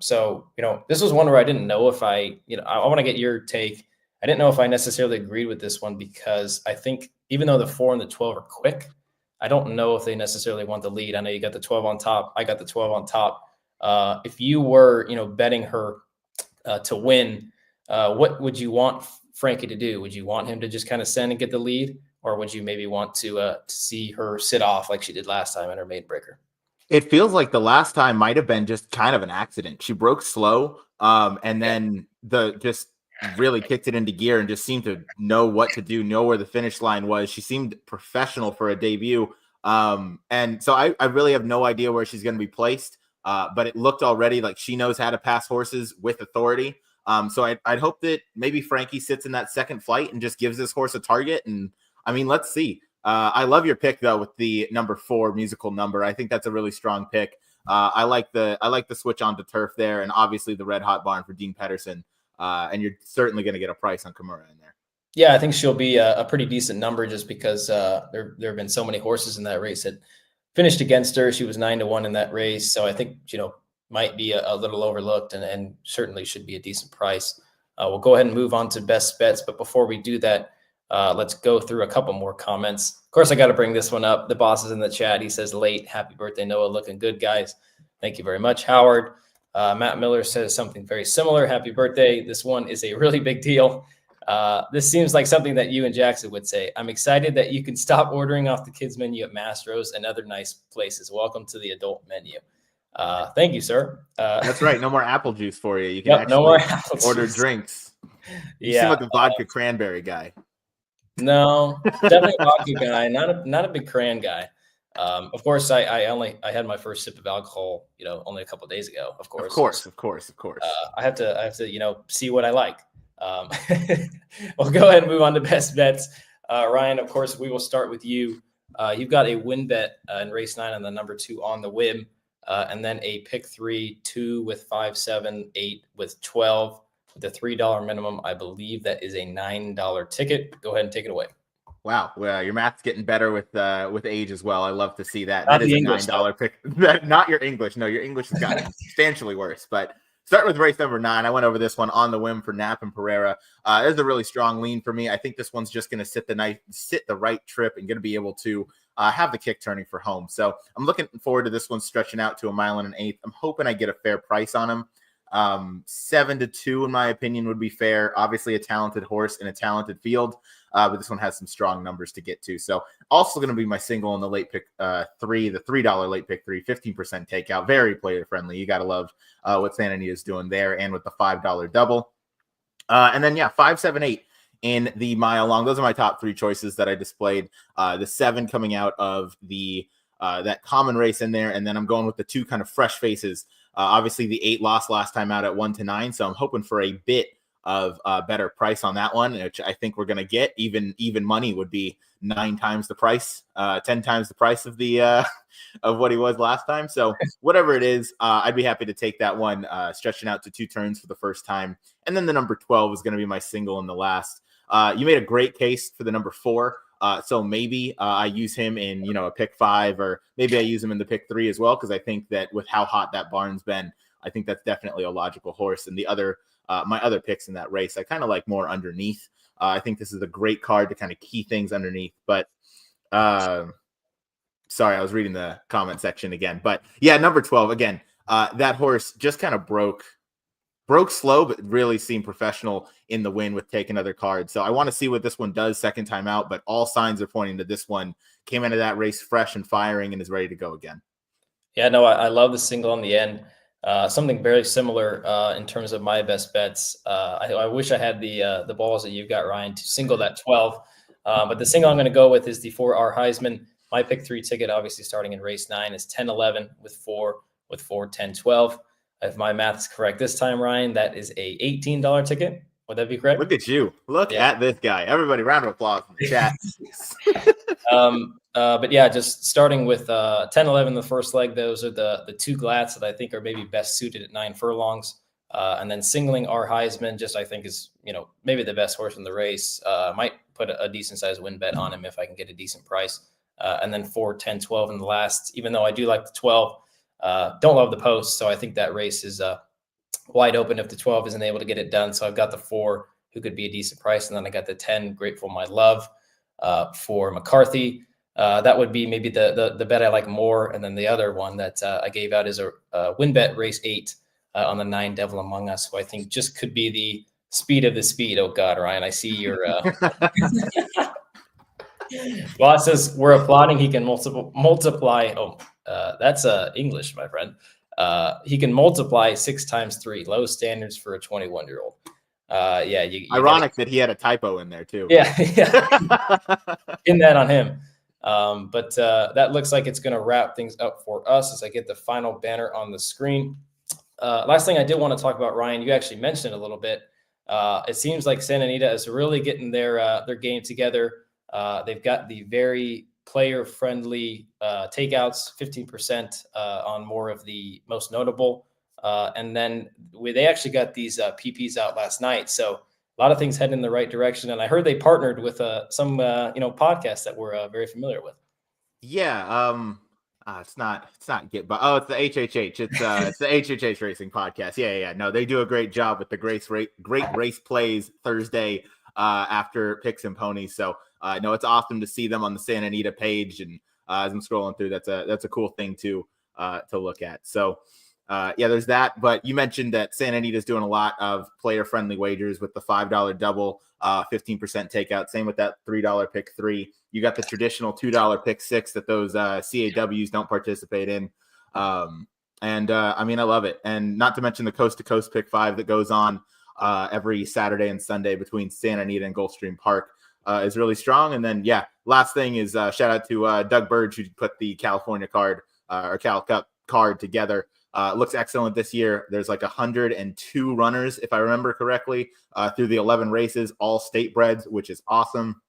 So, this was one where I didn't know if I want to get your take. I didn't know if I necessarily agreed with this one because I think even though the 4 and the 12 are quick, I don't know if they necessarily want the lead. I know you got the 12 on top. I got the 12 on top. If you were, betting her to win, what would you want Frankie to do? Would you want him to just kind of send and get the lead, or would you maybe want to see her sit off like she did last time in her maiden breaker? It feels like the last time might have been just kind of an accident. She broke slow, and then just really kicked it into gear and just seemed to know what to do, know where the finish line was. She seemed professional for a debut. And so I really have no idea where she's going to be placed. But it looked already like she knows how to pass horses with authority. So I'd hope that maybe Frankie sits in that second flight and just gives this horse a target. And I mean, let's see. I love your pick though with the number 4 musical number. I think that's a really strong pick. I like the switch onto turf there, and obviously the red hot barn for Dean Pedersen. And you're certainly going to get a price on Kimura in there. Yeah, I think she'll be a pretty decent number just because there have been so many horses in that race that finished against her. She was 9-1 in that race. So I think, might be a little overlooked and certainly should be a decent price. We'll go ahead and move on to best bets. But before we do that, let's go through a couple more comments. Of course, I got to bring this one up. The boss is in the chat. He says, late. Happy birthday, Noah. Looking good, guys. Thank you very much, Howard. Matt Miller says something very similar. Happy birthday. This one is a really big deal. This seems like something that you and Jackson would say. I'm excited that you can stop ordering off the kids menu at Mastro's and other nice places. Welcome to the adult menu. Thank you, sir. That's right. No more apple juice for you. You can actually no more apple order juice. Drinks. You seem like a vodka cranberry guy. No, definitely a vodka guy. Not a big cran guy. Of course, I had my first sip of alcohol, only a couple of days ago. Of course. I have to, see what I like. We'll go ahead and move on to best bets. Ryan, of course, we will start with you. You've got a win bet in race 9 on the number 2 on the whim, and then a pick 3, 2 with 5, 7, 8 with 12 with a $3 minimum. I believe that is a $9 ticket. Go ahead and take it away. Wow. Well, your math's getting better with age as well. I love to see that. Not that is the a English, $9 pick. Not your English. No, your English has gotten substantially worse. But starting with race number 9, I went over this one on the whim for Knapp and Pereira. There's a really strong lean for me. I think this one's just going to sit the right trip and going to be able to have the kick turning for home. So I'm looking forward to this one stretching out to a 1 1/8. I'm hoping I get a fair price on him. 7-2, in my opinion, would be fair. Obviously, a talented horse in a talented field, but this one has some strong numbers to get to. So, also going to be my single in the late pick 3, the $3 late pick 3, 15% takeout. Very player friendly. You got to love what Santa Anita is doing there, and with the $5 double. And then 5, 7, 8 in the mile long. Those are my top 3 choices that I displayed. The 7 coming out of the that common race in there, and then I'm going with the 2 kind of fresh faces. Obviously, the 8 lost last time out at 1-9, so I'm hoping for a bit of better price on that one, which I think we're going to get. Even money would be 9 times the price, 10 times the price of the of what he was last time. So whatever it is, I'd be happy to take that one, stretching out to 2 turns for the first time. And then the number 12 is going to be my single in the last. You made a great case for the number 4. So maybe I use him in, a pick 5, or maybe I use him in the pick 3 as well, because I think that with how hot that barn's been, I think that's definitely a logical horse. And the other, my other picks in that race, I kind of like more underneath. I think this is a great card to kind of key things underneath. But sorry, I was reading the comment section again. But yeah, number 12 again. That horse just kind of broke slow, but really seemed professional in the win with taking other cards. So I want to see what this one does second time out, but all signs are pointing to this one came into that race fresh and firing and is ready to go again. Yeah, no, I love the single on the end. Something very similar in terms of my best bets. I wish I had the balls that you've got, Ryan, to single that 12. But the single I'm going to go with is the 4R Heisman. My pick 3 ticket, obviously starting in race 9, is 10-11 with 4, 10-12. If my math is correct this time, Ryan, that is a $18 ticket. Would that be correct? Look at you. Look at this guy. Everybody, round of applause in the chat. But yeah, just starting with 10, 11, the first leg, those are the two glats that I think are maybe best suited at 9 furlongs. And then singling our Heisman, just I think is, maybe the best horse in the race. Might put a decent sized win bet on him if I can get a decent price. And then 4, 10, 12 in the last, even though I do like the 12, don't love the post. So I think that race is wide open if the 12 isn't able to get it done. So I've got the 4, who could be a decent price. And then I got the 10, Grateful My Love, for McCarthy. That would be maybe the bet I like more. And then the other one that I gave out is a win bet, race 8, on the 9, Devil Among Us, who I think just could be the speed of the speed. Oh God, Ryan, I see your well, it says we're applauding. He can multiply. Oh, that's English, my friend. He can multiply 6 times 3. Low standards for a 21-year-old. Yeah. Ironic that he had a typo in there too. Yeah. In that on him. But that looks like it's going to wrap things up for us as I get the final banner on the screen. Last thing I did want to talk about, Ryan, you actually mentioned it a little bit. It seems like Santa Anita is really getting their game together. They've got the very player-friendly takeouts, 15% on more of the most notable. And then they actually got these PPs out last night. So a lot of things heading in the right direction. And I heard they partnered with some podcasts that we're very familiar with. Yeah. It's not get, but it's the HHH. It's the HHH Racing Podcast. Yeah. No, they do a great job with the great race plays Thursday after picks and ponies. So no, it's awesome to see them on the Santa Anita page. And as I'm scrolling through, that's a cool thing to look at. So yeah, there's that. But you mentioned that Santa Anita is doing a lot of player-friendly wagers with the $5 double, 15% takeout. Same with that $3 pick 3. You got the traditional $2 pick 6 that those CAWs don't participate in. I mean, I love it. And not to mention the coast-to-coast pick 5 that goes on every Saturday and Sunday between Santa Anita and Gulfstream Park is really strong. And then, yeah, last thing is shout out to Doug Burge, who put the California card or Cal Cup card together. Looks excellent this year. There's like 102 runners, if I remember correctly, through the 11 races, all state breds, which is awesome.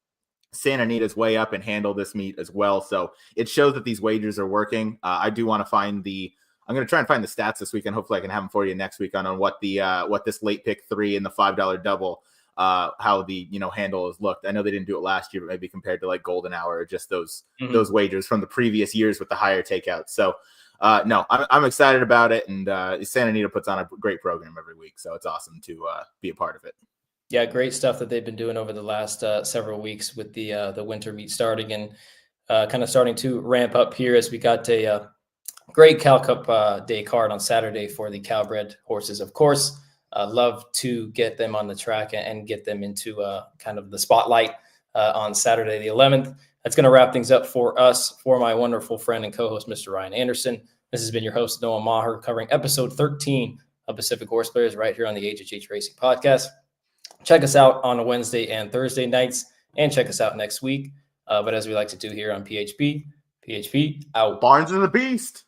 Santa Anita's way up and handle this meet as well. So it shows that these wagers are working. I do want to find I'm going to try and find the stats this week, and hopefully I can have them for you next week on what what this late pick 3 and the $5 double, how the handle has looked. I know they didn't do it last year, but maybe compared to like Golden Hour or just those wagers from the previous years with the higher takeouts. So no, I'm excited about it, and Santa Anita puts on a great program every week, so it's awesome to be a part of it. Yeah, great stuff that they've been doing over the last several weeks with the winter meet starting and kind of starting to ramp up here as we got a great Cal Cup day card on Saturday for the Cal-Bred horses. Of course, love to get them on the track and get them into kind of the spotlight on Saturday the 11th. That's going to wrap things up for us, for my wonderful friend and co-host, Mr. Ryan Anderson. This has been your host, Noah Meagher, covering episode 13 of Pacific Horseplayers right here on the HHH Racing Podcast. Check us out on Wednesday and Thursday nights, and check us out next week. But as we like to do here on PHP out. Barnes and the Beast.